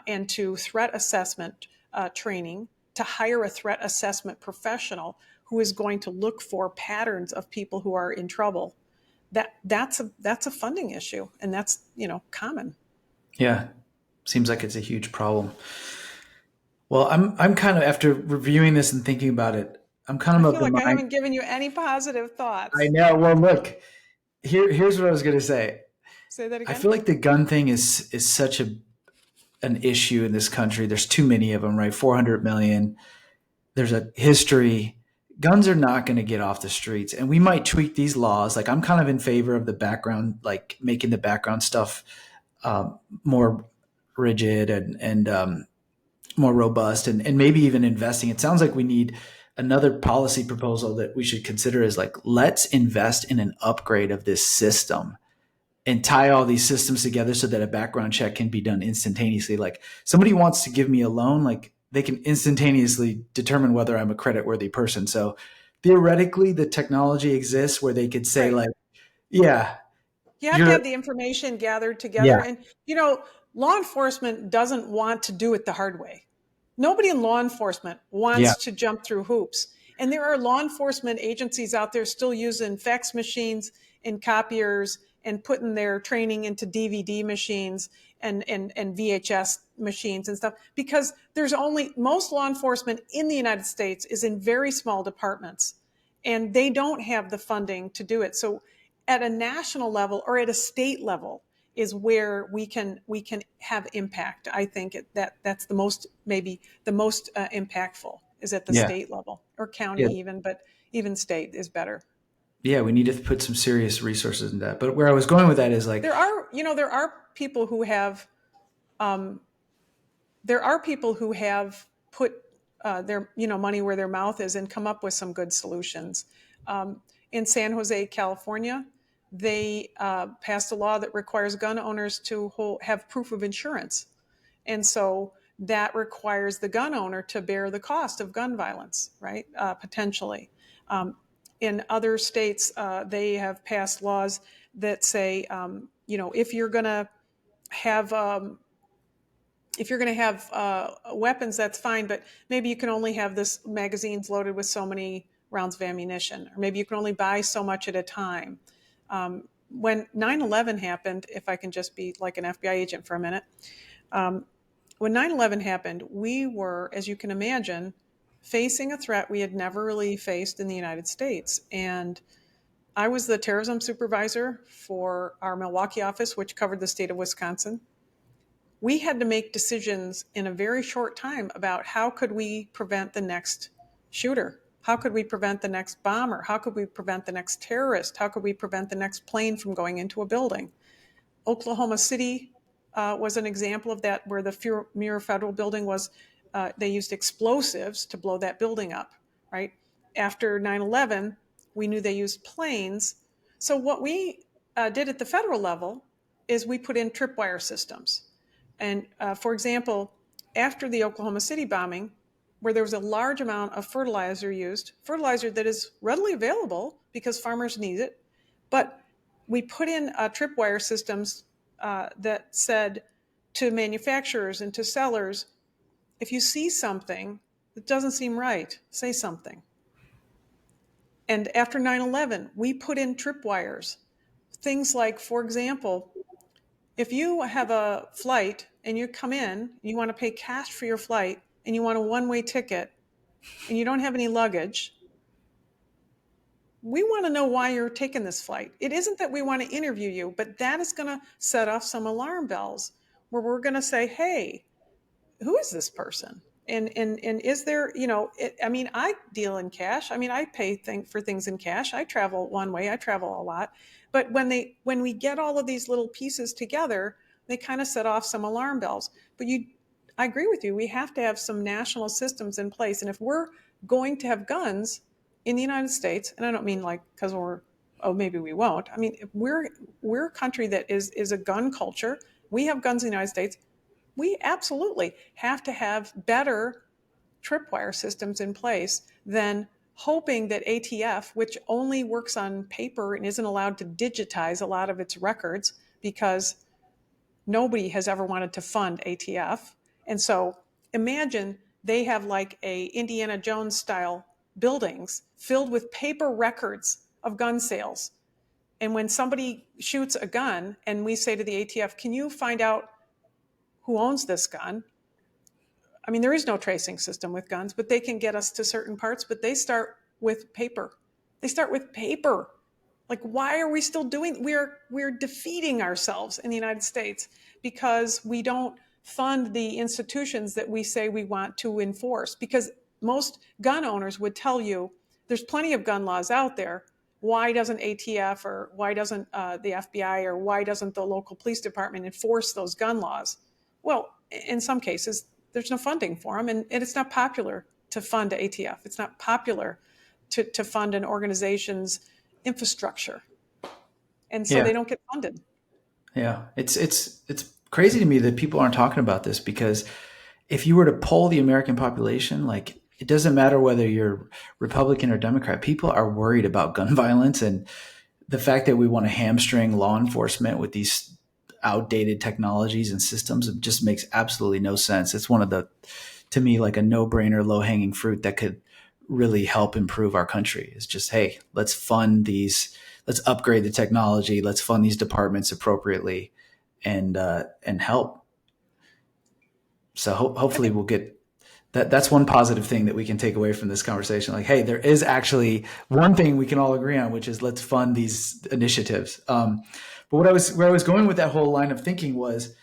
and to threat assessment training, to hire a threat assessment professional who is going to look for patterns of people who are in trouble. That's a funding issue, and that's common. Yeah, seems like it's a huge problem. Well, I'm kind of, after reviewing this and thinking about it, I'm kind of I of feel the like I mind. haven't given you any positive I thoughts. know. Well, look, here's what I was going to say. Say that I again. feel like the gun thing is such an issue in this country. There's too many of them, right? 400 million. There's a history. guns are not going to get off the streets, and we might tweak these laws. Like I'm kind of in favor of the background, like making the background stuff more rigid and more robust, and maybe even investing. It sounds like we need another policy proposal that we should consider is like, let's invest in an upgrade of this system and tie all these systems together so that a background check can be done instantaneously. Like somebody wants to give me a loan, like they can instantaneously determine whether I'm a credit worthy person. So theoretically the technology exists where they could say Right. like, yeah, You have to you're, have the information gathered together. yeah, And, law enforcement doesn't want to do it the hard way. Nobody in law enforcement yeah, wants to jump through hoops. And there are law enforcement agencies out there still using fax machines and copiers and putting their training into DVD machines and VHS machines and stuff, because most law enforcement in the United States is in very small departments and they don't have the funding to do it. So at a national level or at a state level is where we can have impact. I think that's the most, maybe the most impactful is at the yeah, state level or county yeah, even, but even state is better. yeah. We need to put some serious resources in that. But where I was going with that is like, There are people who have um, there are people who have put their money where their mouth is and come up with some good solutions. In San Jose, California, they passed a law that requires gun owners to have proof of insurance, and so that requires the gun owner to bear the cost of gun violence, right? Potentially. In other states, they have passed laws that say, if you're going to have weapons, that's fine, but maybe you can only have this magazines loaded with so many rounds of ammunition, or maybe you can only buy so much at a time. When 9/11 happened, if I can just be like an FBI agent for a minute, when 9/11 happened, we were, as you can imagine, facing a threat we had never really faced in the United States. And I was the terrorism supervisor for our Milwaukee office, which covered the state of Wisconsin. We had to make decisions in a very short time about how could we prevent the next shooter? How could we prevent the next bomber? How could we prevent the next terrorist? How could we prevent the next plane from going into a building? Oklahoma City was an example of that, where the Muir Federal Building was, they used explosives to blow that building up, right? After 9/11, we knew they used planes. So what we did at the federal level is we put in tripwire systems. And for example, after the Oklahoma City bombing, where there was a large amount of fertilizer used, fertilizer that is readily available because farmers need it, but we put in tripwire systems that said to manufacturers and to sellers, if you see something that doesn't seem right, say something. And after 9/11, we put in tripwires. Things like, for example, if you have a flight and you come in, you want to pay cash for your flight and you want a one-way ticket and you don't have any luggage, we want to know why you're taking this flight. It isn't that we want to interview you, but that is going to set off some alarm bells where we're going to say, hey, who is this person? And is there, I deal in cash. I mean, I pay for things in cash. I travel one way. I travel a lot. But when we get all of these little pieces together, they kind of set off some alarm bells. But I agree with you. We have to have some national systems in place. And if we're going to have guns in the United States, and I don't mean like because maybe we won't. I mean, if we're a country that is a gun culture. We have guns in the United States. We absolutely have to have better tripwire systems in place than hoping that ATF, which only works on paper and isn't allowed to digitize a lot of its records because nobody has ever wanted to fund ATF. And so imagine they have like a Indiana Jones style buildings filled with paper records of gun sales. And when somebody shoots a gun and we say to the ATF, can you find out who owns this gun? I mean, there is no tracing system with guns, but they can get us to certain parts, but they start with paper. They start with paper. Like, why are we still doing, we're defeating ourselves in the United States because we don't fund the institutions that we say we want to enforce. Because most gun owners would tell you there's plenty of gun laws out there. Why doesn't ATF, or why doesn't the FBI, or why doesn't the local police department enforce those gun laws? Well, in some cases, there's no funding for them, and it's not popular to fund ATF. It's not popular to fund an organization's infrastructure. And so Yeah. they don't get funded. Yeah. It's crazy to me that people aren't talking about this, because if you were to poll the American population, like, it doesn't matter whether you're Republican or Democrat, people are worried about gun violence, and the fact that we want to hamstring law enforcement with these outdated technologies and systems, it just makes absolutely no sense. It's one of the, to me, like a no-brainer, low-hanging fruit that could really help improve our country. It's just, hey, let's fund these, let's upgrade the technology, let's fund these departments appropriately, and help. So I hopefully think, we'll get that. That's one positive thing that we can take away from this conversation. Like, hey, there is actually one thing we can all agree on, which is let's fund these initiatives. But where I was going with that whole line of thinking was,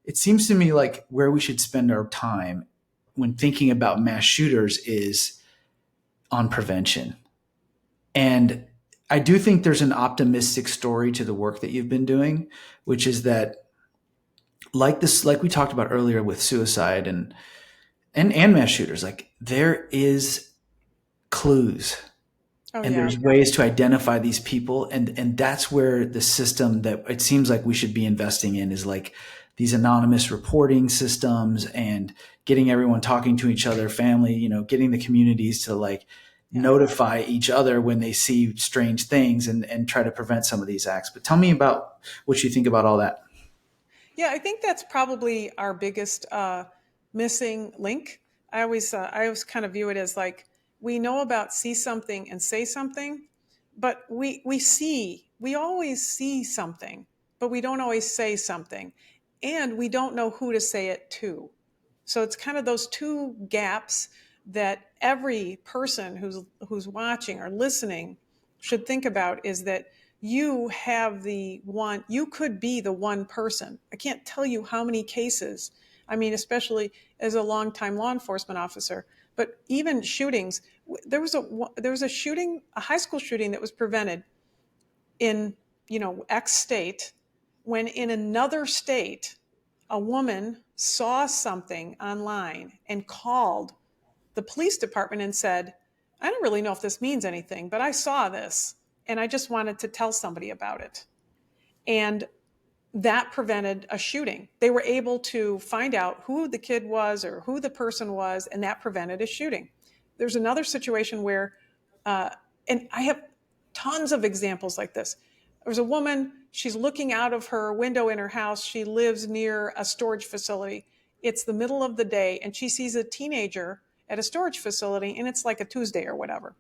it seems to me like where we should spend our time when thinking about mass shooters is on prevention. And I do think there's an optimistic story to the work that you've been doing, which is that, like we talked about earlier with suicide and mass shooters, like, there is clues, oh and yeah, there's ways to identify these people, and that's where the system that it seems like we should be investing in is like these anonymous reporting systems, and getting everyone talking to each other, family, getting the communities to like yeah. notify each other when they see strange things, and try to prevent some of these acts. But tell me about what you think about all that. Yeah, I think that's probably our biggest missing link. I always kind of view it as like, we know about see something and say something, but we always see something, but we don't always say something, and we don't know who to say it to. So it's kind of those two gaps that every person who's watching or listening should think about, is that you have the one, you could be the one person. I can't tell you how many cases, I mean, especially as a longtime law enforcement officer, but even shootings. There was a shooting, a high school shooting that was prevented in, X state, when in another state a woman saw something online and called the police department and said, I don't really know if this means anything, but I saw this and I just wanted to tell somebody about it. And that prevented a shooting. They were able to find out who the kid was or who the person was, and that prevented a shooting. There's another situation where, and I have tons of examples like this. There's a woman, she's looking out of her window in her house. She lives near a storage facility. It's the middle of the day, and she sees a teenager at a storage facility, and it's like a Tuesday or whatever.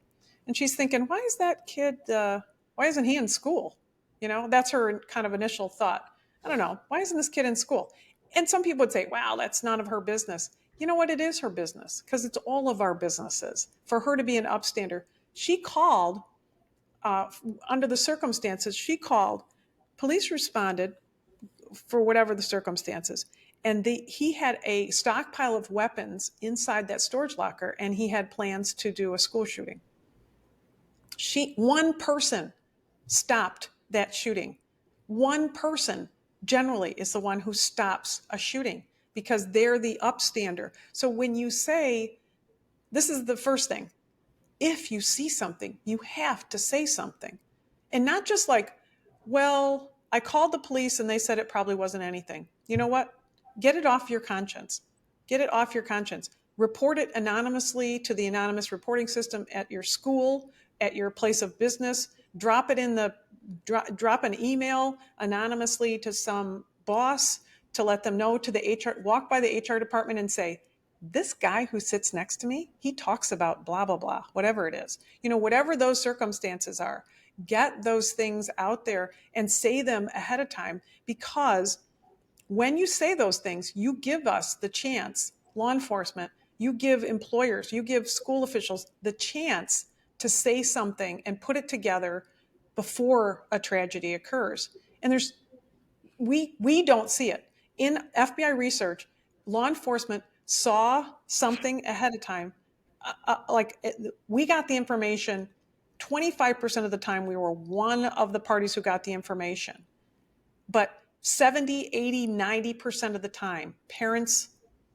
And she's thinking, why is that kid, why isn't he in school? That's her kind of initial thought. I don't know. Why isn't this kid in school? And some people would say, wow, that's none of her business. You know what? It is her business, because it's all of our businesses. For her to be an upstander, she called, under the circumstances, she called, police responded for whatever the circumstances. And he had a stockpile of weapons inside that storage locker, and he had plans to do a school shooting. One person stopped that shooting. One person generally is the one who stops a shooting, because they're the upstander. So when you say, this is the first thing, if you see something, you have to say something. And not just like, well, I called the police and they said it probably wasn't anything. You know what? Get it off your conscience. Get it off your conscience. Report it anonymously to the anonymous reporting system at your school, at your place of business. Drop it in the drop an email anonymously to some boss to let them know, to the HR, walk by the HR department and say, this guy who sits next to me, he talks about blah, blah, blah, whatever it is. Whatever those circumstances are, get those things out there and say them ahead of time, because when you say those things, you give us the chance, law enforcement, you give employers, you give school officials the chance to say something and put it together before a tragedy occurs. And we don't see it. In FBI research, law enforcement saw something ahead of time. we got the information 25% of the time. We were one of the parties who got the information, but 70, 80, 90% of the time, parents,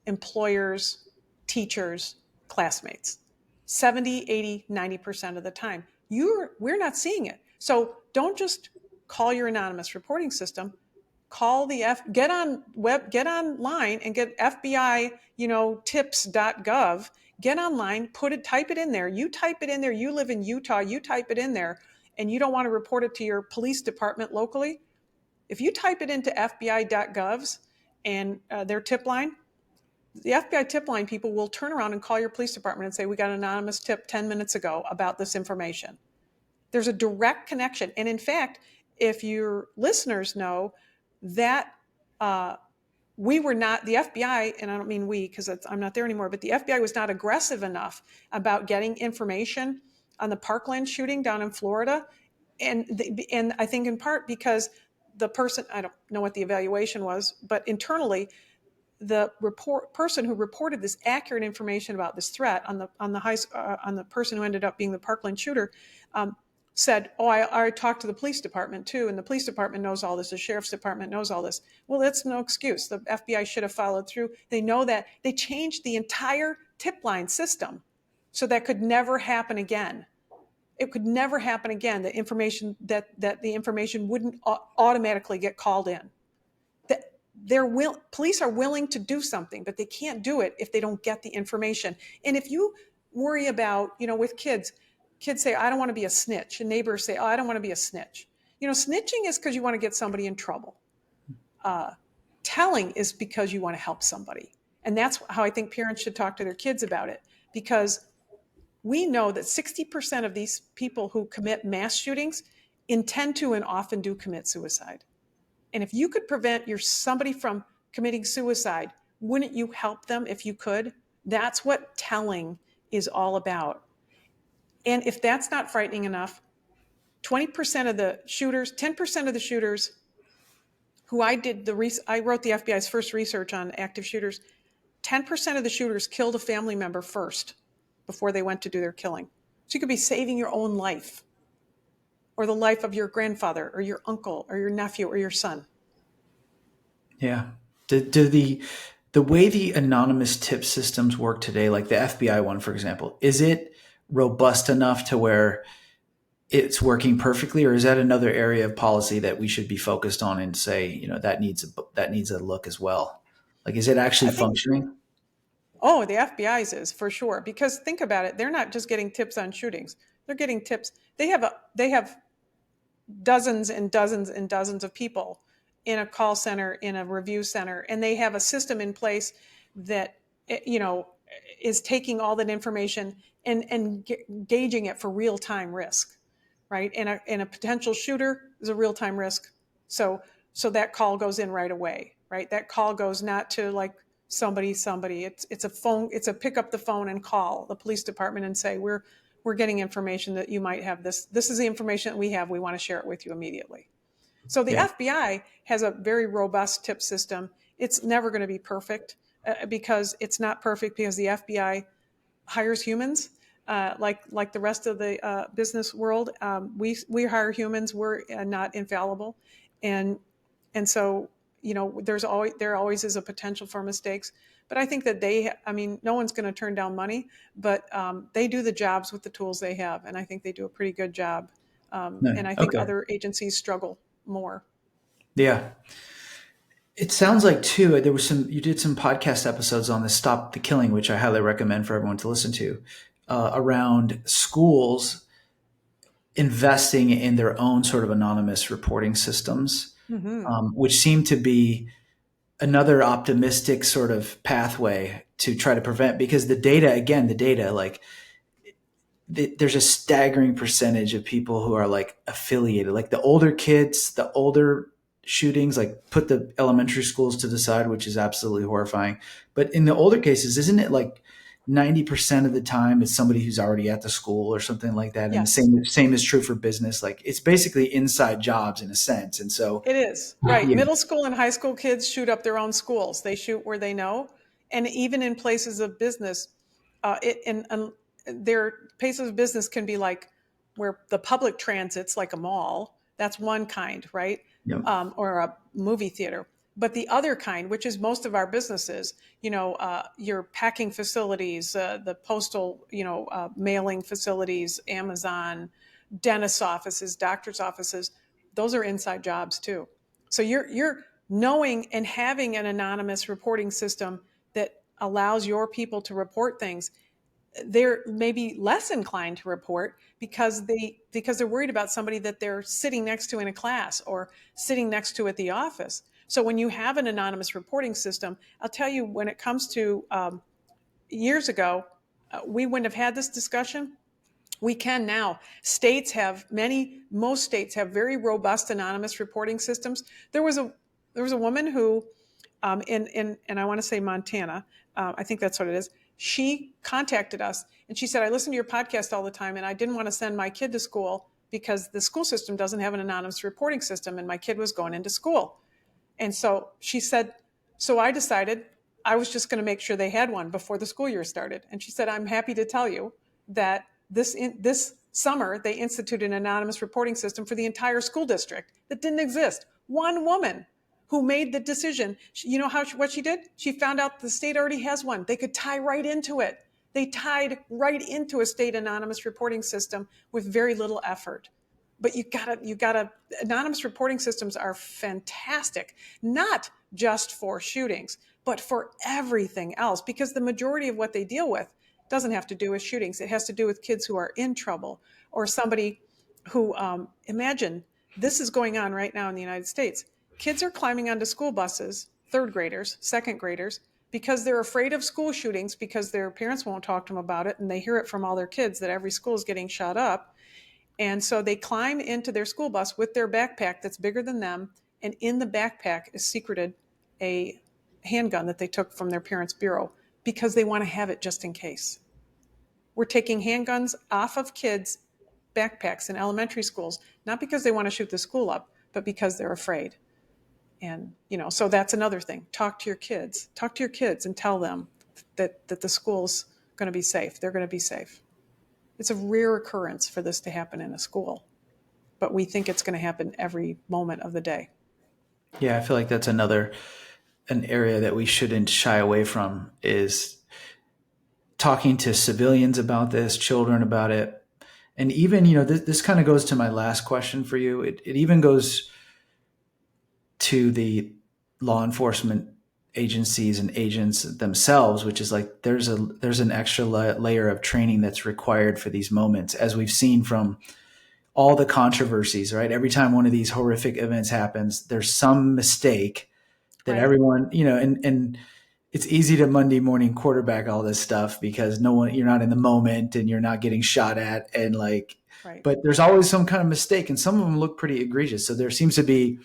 employers, teachers, classmates, 70, 80, 90% of the time, we're not seeing it. So don't just call your anonymous reporting system. Call get online and get FBI, tips.gov. Get online, type it in there. You type it in there. You live in Utah, you type it in there, and you don't want to report it to your police department locally. If you type it into FBI.gov's and their tip line, the FBI tip line people will turn around and call your police department and say, we got an anonymous tip 10 minutes ago about this information. There's a direct connection. And in fact, if your listeners know that we were not, the FBI, and I don't mean we because I'm not there anymore, but the FBI was not aggressive enough about getting information on the Parkland shooting down in Florida. And I think in part because the person, I don't know what the evaluation was, but internally, the person who reported this accurate information about this threat on the person who ended up being the Parkland shooter said, "Oh, I talked to the police department too, and the police department knows all this. The sheriff's department knows all this." Well, that's no excuse. The FBI should have followed through. They know that. They changed the entire tip line system so that could never happen again. It could never happen again. The information the information wouldn't automatically get called in. Police are willing to do something, but they can't do it if they don't get the information. And if you worry about, with kids say, I don't want to be a snitch. And neighbors say, oh, I don't want to be a snitch. Snitching is because you want to get somebody in trouble. Telling is because you want to help somebody. And that's how I think parents should talk to their kids about it, because we know that 60% of these people who commit mass shootings intend to and often do commit suicide. And if you could prevent somebody from committing suicide, wouldn't you help them if you could? That's what telling is all about. And if that's not frightening enough, 20% of the shooters, 10% of the shooters who I wrote the FBI's first research on active shooters, 10% of the shooters killed a family member first before they went to do their killing. So you could be saving your own life or the life of your grandfather or your uncle or your nephew or your son. Yeah. Do the way the anonymous tip systems work today, like the FBI one, for example, is it robust enough to where it's working perfectly, or is that another area of policy that we should be focused on and say, that needs a look as well? Like, is it actually functioning? Oh, the FBI's is for sure. Because think about it, they're not just getting tips on shootings. They're getting tips. They have dozens and dozens and dozens of people in a call center, in a review center, and they have a system in place that, is taking all that information and gauging it for real-time risk, right? And a potential shooter is a real-time risk. So that call goes in right away, right? That call goes not to like somebody. It's a phone. It's a pick up the phone and call the police department and say, we're getting information that you might have this. This is the information that we have. We want to share it with you immediately. So the FBI has a very robust tip system. It's never going to be perfect because it's not perfect because the FBI hires humans like the rest of the business world. We hire humans. We're not infallible. And so, there always is a potential for mistakes. But I think that no one's going to turn down money, but they do the jobs with the tools they have. And I think they do a pretty good job. And I think other agencies struggle more. Yeah. It sounds like too, you did some podcast episodes on the Stop the Killing, which I highly recommend for everyone to listen to, around schools investing in their own sort of anonymous reporting systems, which seem to be another optimistic sort of pathway to try to prevent, because the data, like there's a staggering percentage of people who are like affiliated, like the older kids, the older shootings, like put the elementary schools to the side, which is absolutely horrifying. But in the older cases, isn't it like 90% of the time it's somebody who's already at the school or something like that? Yes. And the same is true for business. Like it's basically inside jobs in a sense. And so it is, right. Middle school and high school kids shoot up their own schools. They shoot where they know. And even in places of business, And their pace of business can be like where the public transit's like a mall. That's one kind, right? Yep. Or a movie theater. But the other kind, which is most of our businesses, your packing facilities, the postal, mailing facilities, Amazon, dentist offices, doctor's offices, those are inside jobs too. So you're knowing and having an anonymous reporting system that allows your people to report things. They're maybe less inclined to report because they're worried about somebody that they're sitting next to in a class or sitting next to at the office. So when you have an anonymous reporting system, I'll tell you, when it comes to years ago, we wouldn't have had this discussion. We can now. Most states have very robust anonymous reporting systems. There was a woman who, and I want to say Montana, I think that's what it is. She contacted us and she said, I listen to your podcast all the time and I didn't want to send my kid to school because the school system doesn't have an anonymous reporting system and my kid was going into school. And so she said, so I decided I was just going to make sure they had one before the school year started. And she said, I'm happy to tell you that this summer they instituted an anonymous reporting system for the entire school district that didn't exist. One woman who made the decision, you know what she did? She found out the state already has one. They could tie right into it. They tied right into a state anonymous reporting system with very little effort. But you gotta, anonymous reporting systems are fantastic, not just for shootings, but for everything else, because the majority of what they deal with doesn't have to do with shootings. It has to do with kids who are in trouble or somebody who, imagine this is going on right now in the United States. Kids are climbing onto school buses, third graders, second graders, because they're afraid of school shootings because their parents won't talk to them about it. And they hear it from all their kids that every school is getting shot up. And so they climb into their school bus with their backpack that's bigger than them. And in the backpack is secreted a handgun that they took from their parents' bureau because they want to have it just in case. We're taking handguns off of kids' backpacks in elementary schools, not because they want to shoot the school up, but because they're afraid. And, so that's another thing. Talk to your kids and tell them that the school's going to be safe. They're going to be safe. It's a rare occurrence for this to happen in a school, but we think it's going to happen every moment of the day. Yeah, I feel like that's an area that we shouldn't shy away from, is talking to civilians about this, children about it. And even, this kind of goes to my last question for you. It even goes to the law enforcement agencies and agents themselves, which is like there's an extra layer of training that's required for these moments, as we've seen from all the controversies, right? Every time one of these horrific events happens, there's some mistake that Right. everyone, and it's easy to Monday morning quarterback all this stuff because you're not in the moment and you're not getting shot at, and Right. but there's always some kind of mistake, and some of them look pretty egregious. So there seems to be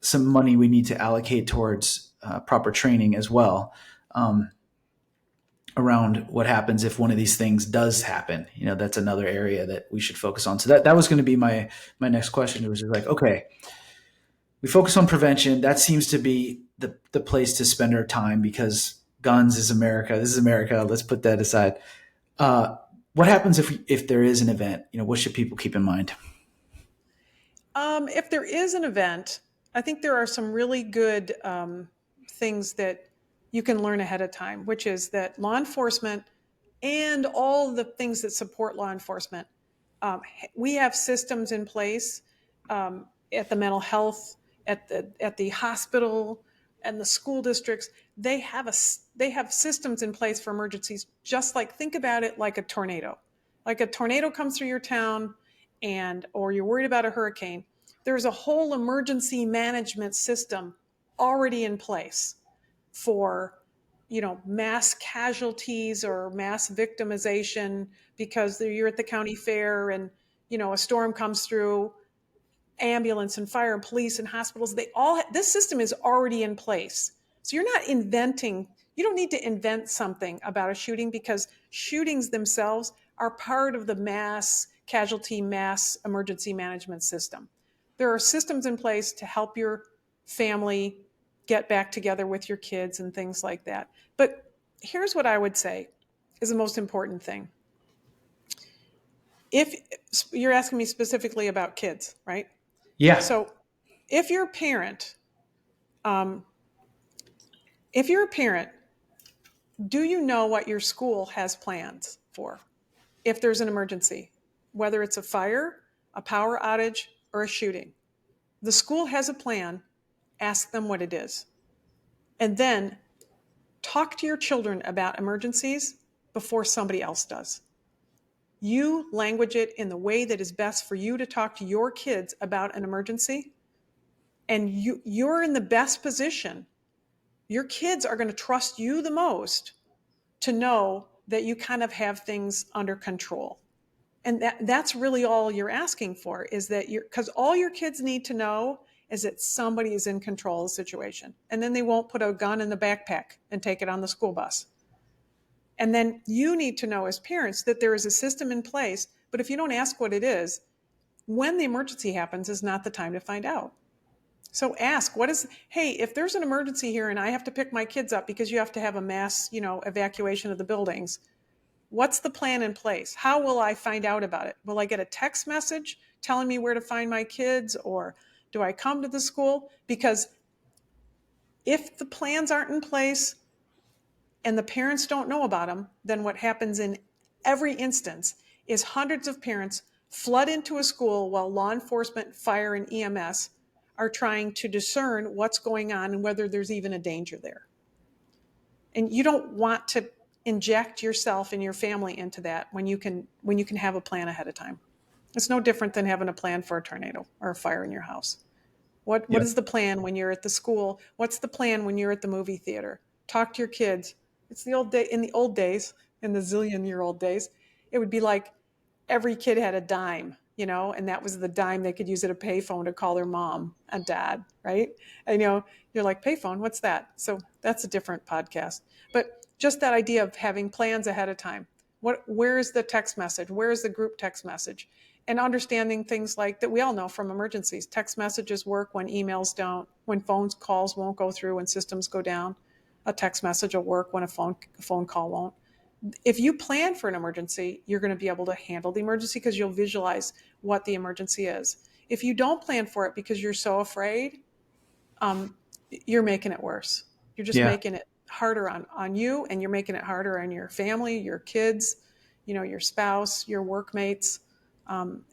some money we need to allocate towards proper training as well, around what happens if one of these things does happen. That's another area that we should focus on. So that was going to be my next question. It was just like, okay, we focus on prevention. That seems to be the place to spend our time because guns is America. This is America. Let's put that aside. What happens if there is an event? What should people keep in mind? If there is an event, I think there are some really good things that you can learn ahead of time, which is that law enforcement and all the things that support law enforcement, we have systems in place at the mental health, at the hospital, and the school districts. They have systems in place for emergencies. Just like, think about it like a tornado. Like a tornado comes through your town, or you're worried about a hurricane. There's a whole emergency management system already in place for mass casualties or mass victimization because you're at the county fair and a storm comes through. Ambulance and fire and police and hospitals, this system is already in place. So you don't need to invent something about a shooting, because shootings themselves are part of the mass casualty, mass emergency management system. There are systems in place to help your family get back together with your kids and things like that. But here's what I would say is the most important thing. If you're asking me specifically about kids, right? Yeah. So if you're a parent, um, if you're a parent, do you know what your school has plans for if there's an emergency, whether it's a fire, a power outage, or a shooting? The school has a plan. Ask them what it is. And then talk to your children about emergencies before somebody else does. You language it in the way that is best for you to talk to your kids about an emergency, and you're in the best position. Your kids are going to trust you the most to know that you kind of have things under control. And that's really all you're asking for, is that because all your kids need to know is that somebody is in control of the situation. And then they won't put a gun in the backpack and take it on the school bus. And then you need to know as parents that there is a system in place, but if you don't ask what it is, when the emergency happens is not the time to find out. So ask, hey, if there's an emergency here and I have to pick my kids up because you have to have a mass, evacuation of the buildings, what's the plan in place? How will I find out about it? Will I get a text message telling me where to find my kids, or do I come to the school? Because if the plans aren't in place and the parents don't know about them, then what happens in every instance is hundreds of parents flood into a school while law enforcement, fire, and EMS are trying to discern what's going on and whether there's even a danger there. And you don't want to inject yourself and your family into that when you can have a plan ahead of time. It's no different than having a plan for a tornado or a fire in your house. What is the plan when you're at the school? What's the plan when you're at the movie theater? Talk to your kids. It's the old day. In the old days, in the zillion-year-old days, it would be like every kid had a dime, and that was the dime they could use at a payphone to call their mom and dad, right? And you're like, payphone, what's that? So that's a different podcast. But just that idea of having plans ahead of time. Where is the text message? Where is the group text message? And understanding things like that we all know from emergencies. Text messages work when emails don't, when calls won't go through, when systems go down. A text message will work when a phone call won't. If you plan for an emergency, you're going to be able to handle the emergency because you'll visualize what the emergency is. If you don't plan for it because you're so afraid, you're making it worse. You're just making it harder on you, and you're making it harder on your family, your kids, your spouse, your workmates. And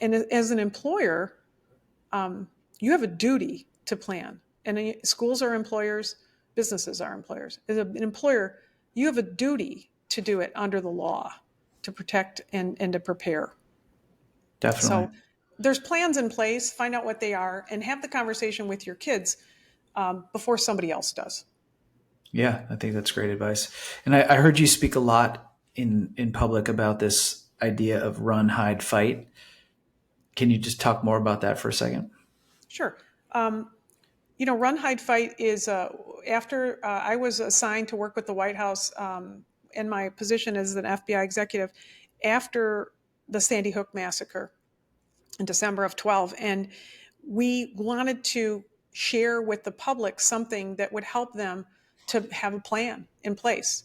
as an employer, you have a duty to plan. And schools are employers, businesses are employers. As an employer, you have a duty to do it under the law, to protect and to prepare. Definitely. So there's plans in place. Find out what they are and have the conversation with your kids before somebody else does. Yeah, I think that's great advice. And I heard you speak a lot in public about this idea of run, hide, fight. Can you just talk more about that for a second? Sure. Run, hide, fight is after I was assigned to work with the White House in my position as an FBI executive after the Sandy Hook massacre in December of 12. And we wanted to share with the public something that would help them to have a plan in place.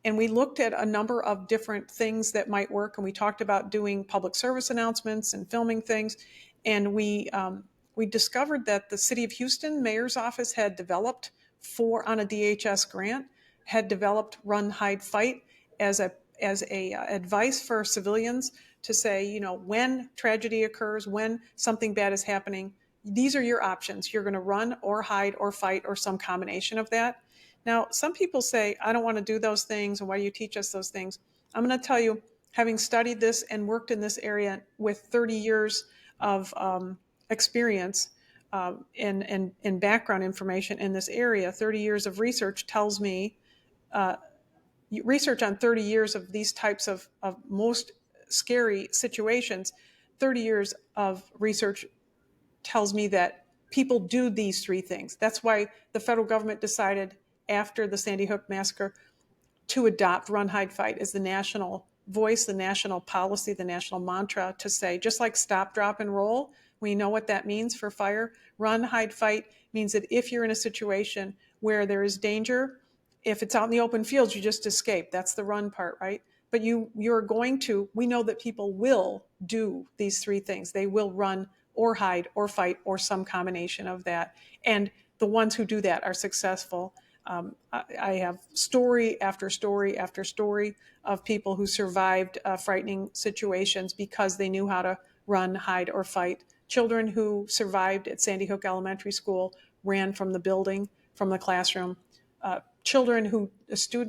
And we looked at a number of different things that might work. And we talked about doing public service announcements and filming things. And we discovered that the city of Houston mayor's office had developed on a DHS grant, had developed Run, Hide, Fight as a advice for civilians to say, when tragedy occurs, when something bad is happening, these are your options. You're going to run or hide or fight or some combination of that. Now, some people say, I don't want to do those things, and why do you teach us those things? I'm going to tell you, having studied this and worked in this area with 30 years of experience and background information in this area, 30 years of research tells me, research on 30 years of these types of most scary situations, 30 years of research tells me that people do these three things. That's why the federal government decided after the Sandy Hook massacre to adopt Run, Hide, Fight as the national voice, the national policy, the national mantra, to say, just like stop, drop, and roll, we know what that means for fire. Run, hide, fight means that if you're in a situation where there is danger, if it's out in the open fields, you just escape. That's the run part, right? But you're going to, we know that people will do these three things. They will run or hide or fight or some combination of that. And the ones who do that are successful. I have story after story after story of people who survived frightening situations because they knew how to run, hide, or fight. Children who survived at Sandy Hook Elementary School ran from the building, from the classroom. Children who,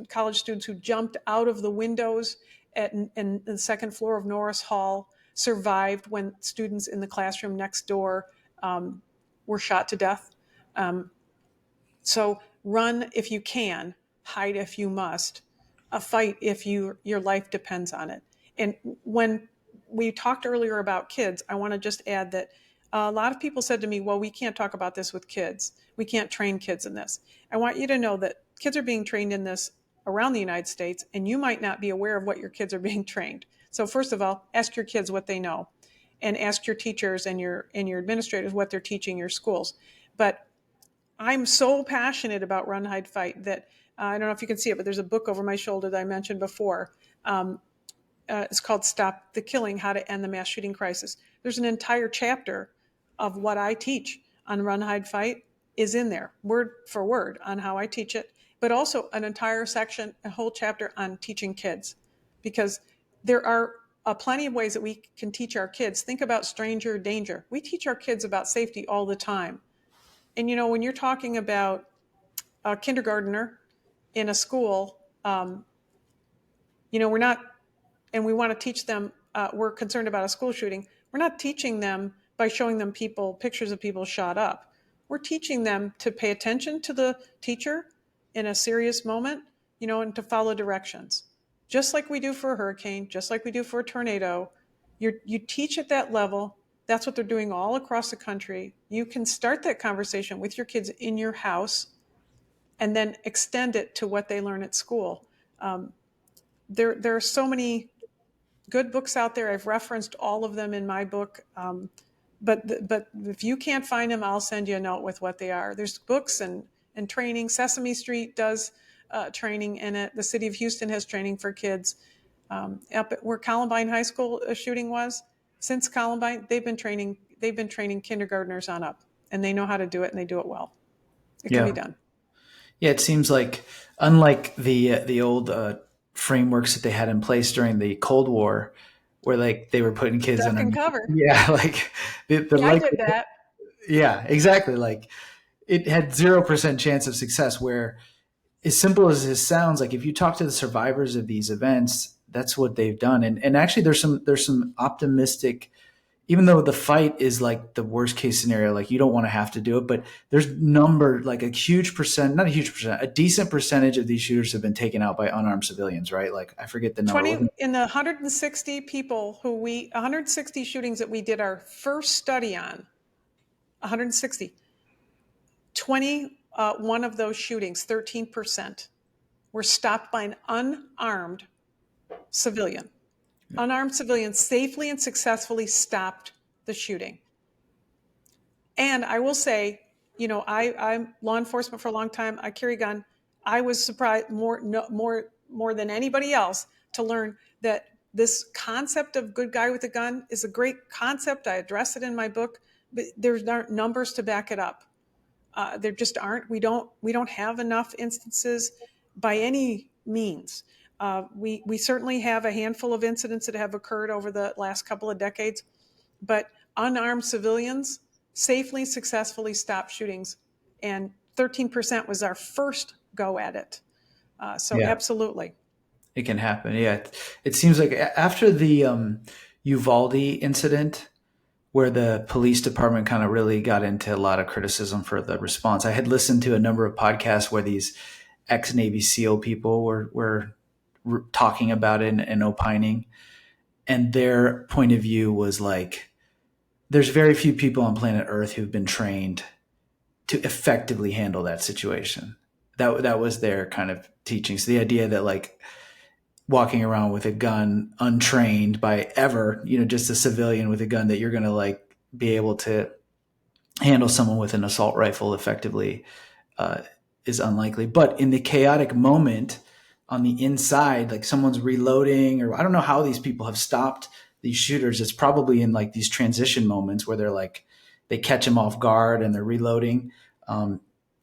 college students who jumped out of the windows in the second floor of Norris Hall survived when students in the classroom next door were shot to death. So run if you can, hide if you must, fight if your life depends on it. And when we talked earlier about kids, I want to just add that a lot of people said to me, well, we can't talk about this with kids. We can't train kids in this. I want you to know that kids are being trained in this around the United States, and you might not be aware of what your kids are being trained. So first of all, ask your kids what they know, and ask your teachers and your administrators what they're teaching your schools. But I'm so passionate about Run, Hide, Fight that I don't know if you can see it, but there's a book over my shoulder that I mentioned before. It's called Stop the Killing, How to End the Mass Shooting Crisis. There's an entire chapter of what I teach on Run, Hide, Fight is in there, word for word, on how I teach it, but also an entire section, a whole chapter on teaching kids, because there are plenty of ways that we can teach our kids. Think about stranger danger. We teach our kids about safety all the time. And, when you're talking about a kindergartner in a school, we're not, and we want to teach them, we're concerned about a school shooting. We're not teaching them by showing them pictures of people shot up. We're teaching them to pay attention to the teacher in a serious moment, and to follow directions. Just like we do for a hurricane, just like we do for a tornado. You teach at that level. That's what they're doing all across the country. You can start that conversation with your kids in your house and then extend it to what they learn at school. There are so many good books out there. I've referenced all of them in my book. But if you can't find them, I'll send you a note with what they are. There's books and training. Sesame Street does training in it. The city of Houston has training for kids. Up at where Columbine High School shooting was, since Columbine, they've been training kindergartners on up, and they know how to do it, and they do it well. It can be done. Yeah, it seems like, unlike the old frameworks that they had in place during the Cold War, where like they were putting kids Duck under, and cover. like I did that. Yeah, exactly. Like it had 0% chance of success. Where, as simple as this sounds, like if you talk to the survivors of these events, that's what they've done. And actually, there's some optimistic. Even though the fight is like the worst case scenario, like you don't want to have to do it, but there's like a huge percent, not a huge percent, a decent percentage of these shooters have been taken out by unarmed civilians, right? Like I forget the number. 20 in the 160 people 160 shootings that we did our first study on, 160, 21 of those shootings, 13%, were stopped by an unarmed civilian. Unarmed civilians safely and successfully stopped the shooting. And I will say, I'm law enforcement for a long time. I carry a gun. I was surprised more than anybody else to learn that this concept of good guy with a gun is a great concept. I address it in my book, but there aren't numbers to back it up. There just aren't. We don't have enough instances by any means. We certainly have a handful of incidents that have occurred over the last couple of decades, but unarmed civilians safely, successfully stopped shootings, and 13% was our first go at it. Absolutely. It can happen. Yeah. It seems like after the Uvalde incident, where the police department kind of really got into a lot of criticism for the response, I had listened to a number of podcasts where these ex-Navy SEAL people were talking about it and opining, and their point of view was like, there's very few people on planet Earth who've been trained to effectively handle that situation. That was their kind of teaching. So the idea that like walking around with a gun untrained by ever, just a civilian with a gun, that you're going to like be able to handle someone with an assault rifle effectively, is unlikely. But in the chaotic moment on the inside, like someone's reloading, or I don't know how these people have stopped these shooters. It's probably in like these transition moments where they're like, they catch them off guard and they're reloading.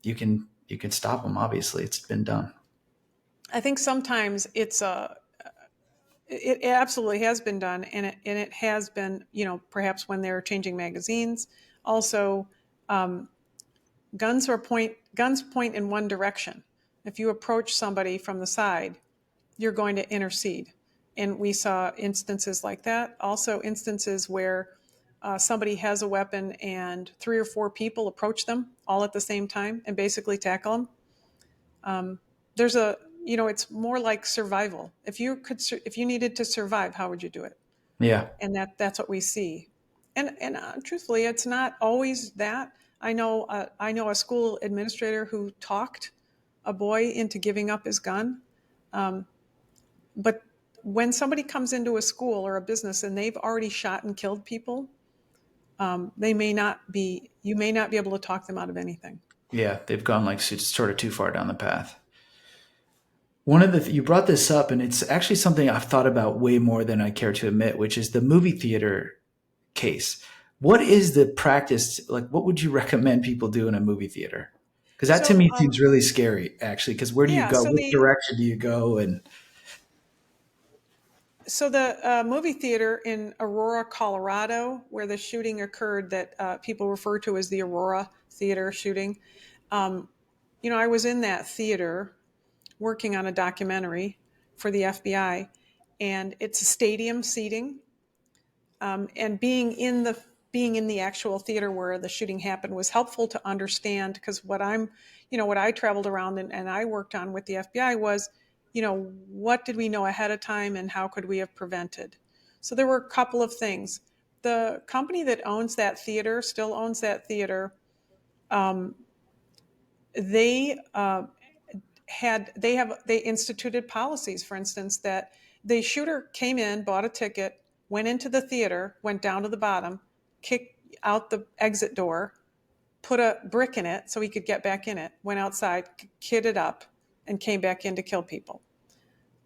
You can stop them. Obviously, it's been done. I think sometimes it absolutely has been done, and it has been, perhaps when they're changing magazines. Also, guns point in one direction. If you approach somebody from the side, you're going to intercede. And we saw instances like that. Also, instances where somebody has a weapon and 3 or 4 people approach them all at the same time and basically tackle them. There's a, it's more like survival. If you needed to survive, how would you do it? Yeah. And that's what we see. And truthfully, it's not always that. I know a school administrator who talked a boy into giving up his gun. But when somebody comes into a school or a business and they've already shot and killed people, they may not be. You may not be able to talk them out of anything. Yeah. They've gone like sort of too far down the path. One of the you brought this up, and it's actually something I've thought about way more than I care to admit, which is the movie theater case. What is the practice like? What would you recommend people do in a movie theater? Because that to So me seems really scary, actually. Because where do you yeah, go? so Which the direction do you go? And so the movie theater in Aurora, Colorado, where the shooting occurred, that people refer to as the Aurora Theater shooting. Um, I was in that theater working on a documentary for the FBI, and it's a stadium seating. And being in the actual theater where the shooting happened was helpful to understand, because what I traveled around and I worked on with the FBI was, what did we know ahead of time and how could we have prevented? So there were a couple of things. The company that owns that theater still owns that theater. Um, they they instituted policies, for instance, that the shooter came in, bought a ticket, went into the theater, went down to the bottom, kicked out the exit door, put a brick in it so he could get back in it, went outside, kitted up, and came back in to kill people.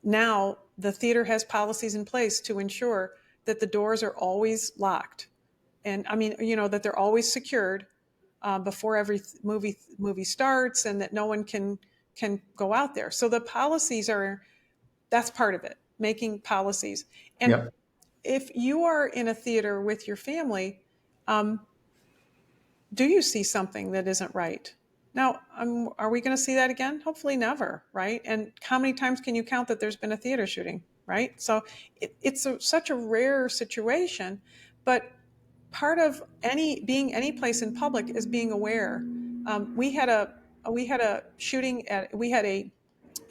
Now the theater has policies in place to ensure that the doors are always locked, and that they're always secured before every movie starts, and that no one can go out there. So the policies that's part of it, making policies. And yep, if you are in a theater with your family, um, do you see something that isn't right? Now, are we going to see that again? Hopefully never, right? And how many times can you count that there's been a theater shooting, right? So it's such a rare situation, but part of any place in public is being aware. We had a shooting we had an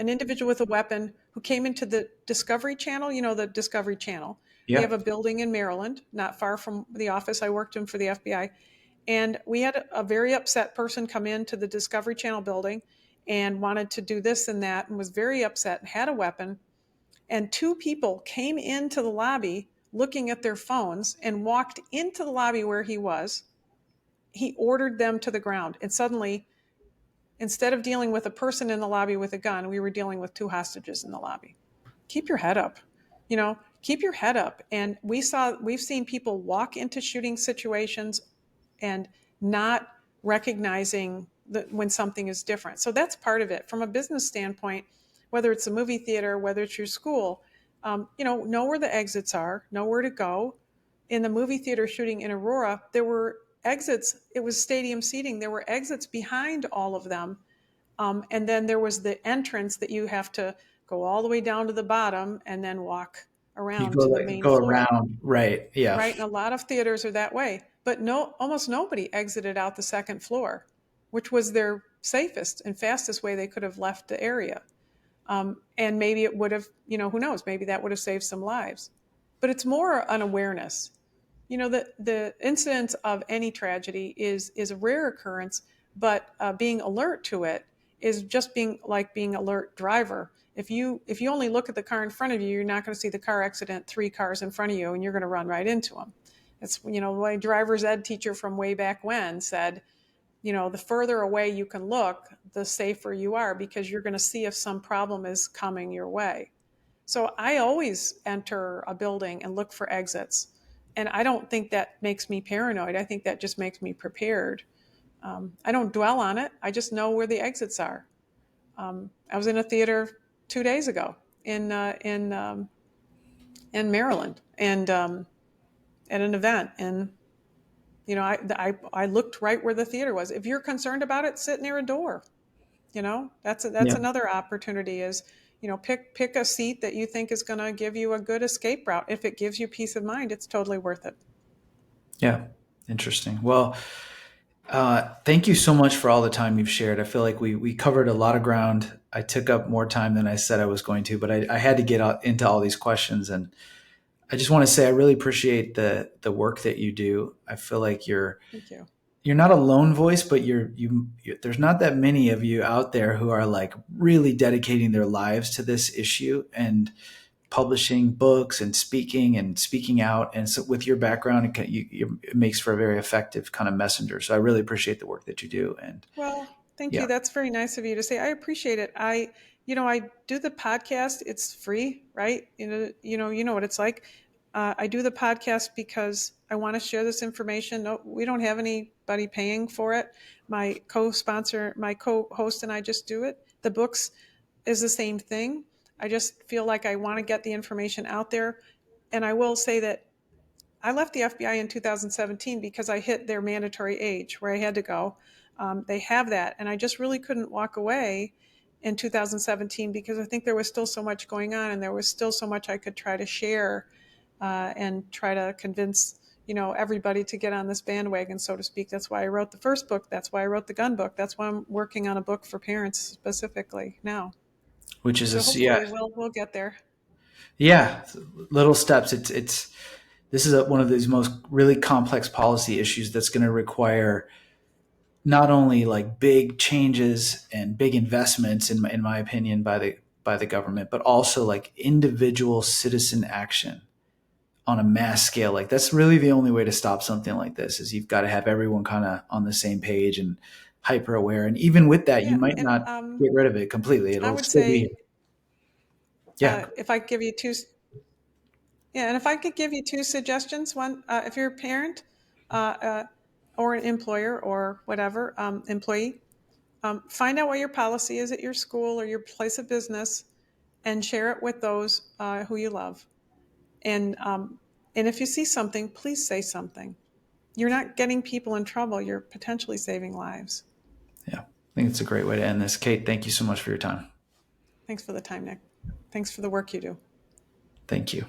individual with a weapon who came into the Discovery Channel. The Discovery Channel. They have a yep. building in Maryland, not far from the office I worked in for the FBI. And we had a very upset person come into the Discovery Channel building and wanted to do this and that, and was very upset and had a weapon. And 2 people came into the lobby looking at their phones and walked into the lobby where he was. He ordered them to the ground. And suddenly, instead of dealing with a person in the lobby with a gun, we were dealing with 2 hostages in the lobby. Keep your head up. Keep your head up. And we've seen people walk into shooting situations and not recognizing that when something is different. So that's part of it. From a business standpoint, whether it's a movie theater, whether it's your school, know where the exits are, know where to go. In the movie theater shooting in Aurora, there were exits. It was stadium seating. There were exits behind all of them. And then there was the entrance that you have to go all the way down to the bottom and then walk You around go to the like main go floor. around, right? Yeah, Right? And a lot of theaters are that way. But almost nobody exited out the second floor, which was their safest and fastest way they could have left the area. And maybe it would have, who knows, maybe that would have saved some lives. But it's more an awareness. The incidence of any tragedy is a rare occurrence, but being alert to it is just being alert driver. If you only look at the car in front of you, you're not going to see the car accident 3 cars in front of you, and you're going to run right into them. It's my driver's ed teacher from way back when said, the further away you can look, the safer you are, because you're going to see if some problem is coming your way. So I always enter a building and look for exits. And I don't think that makes me paranoid. I think that just makes me prepared. I don't dwell on it. I just know where the exits are. I was in a theater 2 days ago in Maryland, and at an event, and I looked right where the theater was. If you're concerned about it, sit near a door. That's Yeah. another opportunity. Is pick a seat that you think is going to give you a good escape route. If it gives you peace of mind, it's totally worth it. Yeah. Interesting. Well, thank you so much for all the time you've shared. I feel like we covered a lot of ground. I took up more time than I said I was going to, but I had to get into all these questions. And I just want to say I really appreciate the work that you do. I feel like Thank you. you're not a lone voice, but there's not that many of you out there who are like really dedicating their lives to this issue and publishing books and speaking out. And so with your background, it makes for a very effective kind of messenger. So I really appreciate the work that you do. And Well, thank yeah, you. That's very nice of you to say. I appreciate it. I do the podcast. It's free, right? You know what it's like. I do the podcast because I want to share this information. No, we don't have anybody paying for it. My co-sponsor, my co-host, and I just do it. The books is the same thing. I just feel like I want to get the information out there. And I will say that I left the FBI in 2017 because I hit their mandatory age where I had to go. They have that. And I just really couldn't walk away in 2017 because I think there was still so much going on, and there was still so much I could try to share and try to convince everybody to get on this bandwagon, so to speak. That's why I wrote the first book. That's why I wrote the gun book. That's why I'm working on a book for parents specifically now. which is So yeah, hopefully we'll get there. yeah, little steps. This is one of these most really complex policy issues that's going to require not only like big changes and big investments in my opinion by the government, but also like individual citizen action on a mass scale. Like that's really the only way to stop something like this is you've got to have everyone kind of on the same page and hyper aware. And even with that, you Yeah, might and not get rid of it completely. I It'll would still be say yeah. if I give you two, yeah, and if I could give you two suggestions, one, if you're a parent uh, uh, or an employer or whatever employee, find out what your policy is at your school or your place of business, and share it with those who you love. And if you see something, please say something. You're not getting people in trouble. You're potentially saving lives. Yeah. I think it's a great way to end this. Kate, thank you so much for your time. Thanks for the time, Nick. Thanks for the work you do. Thank you.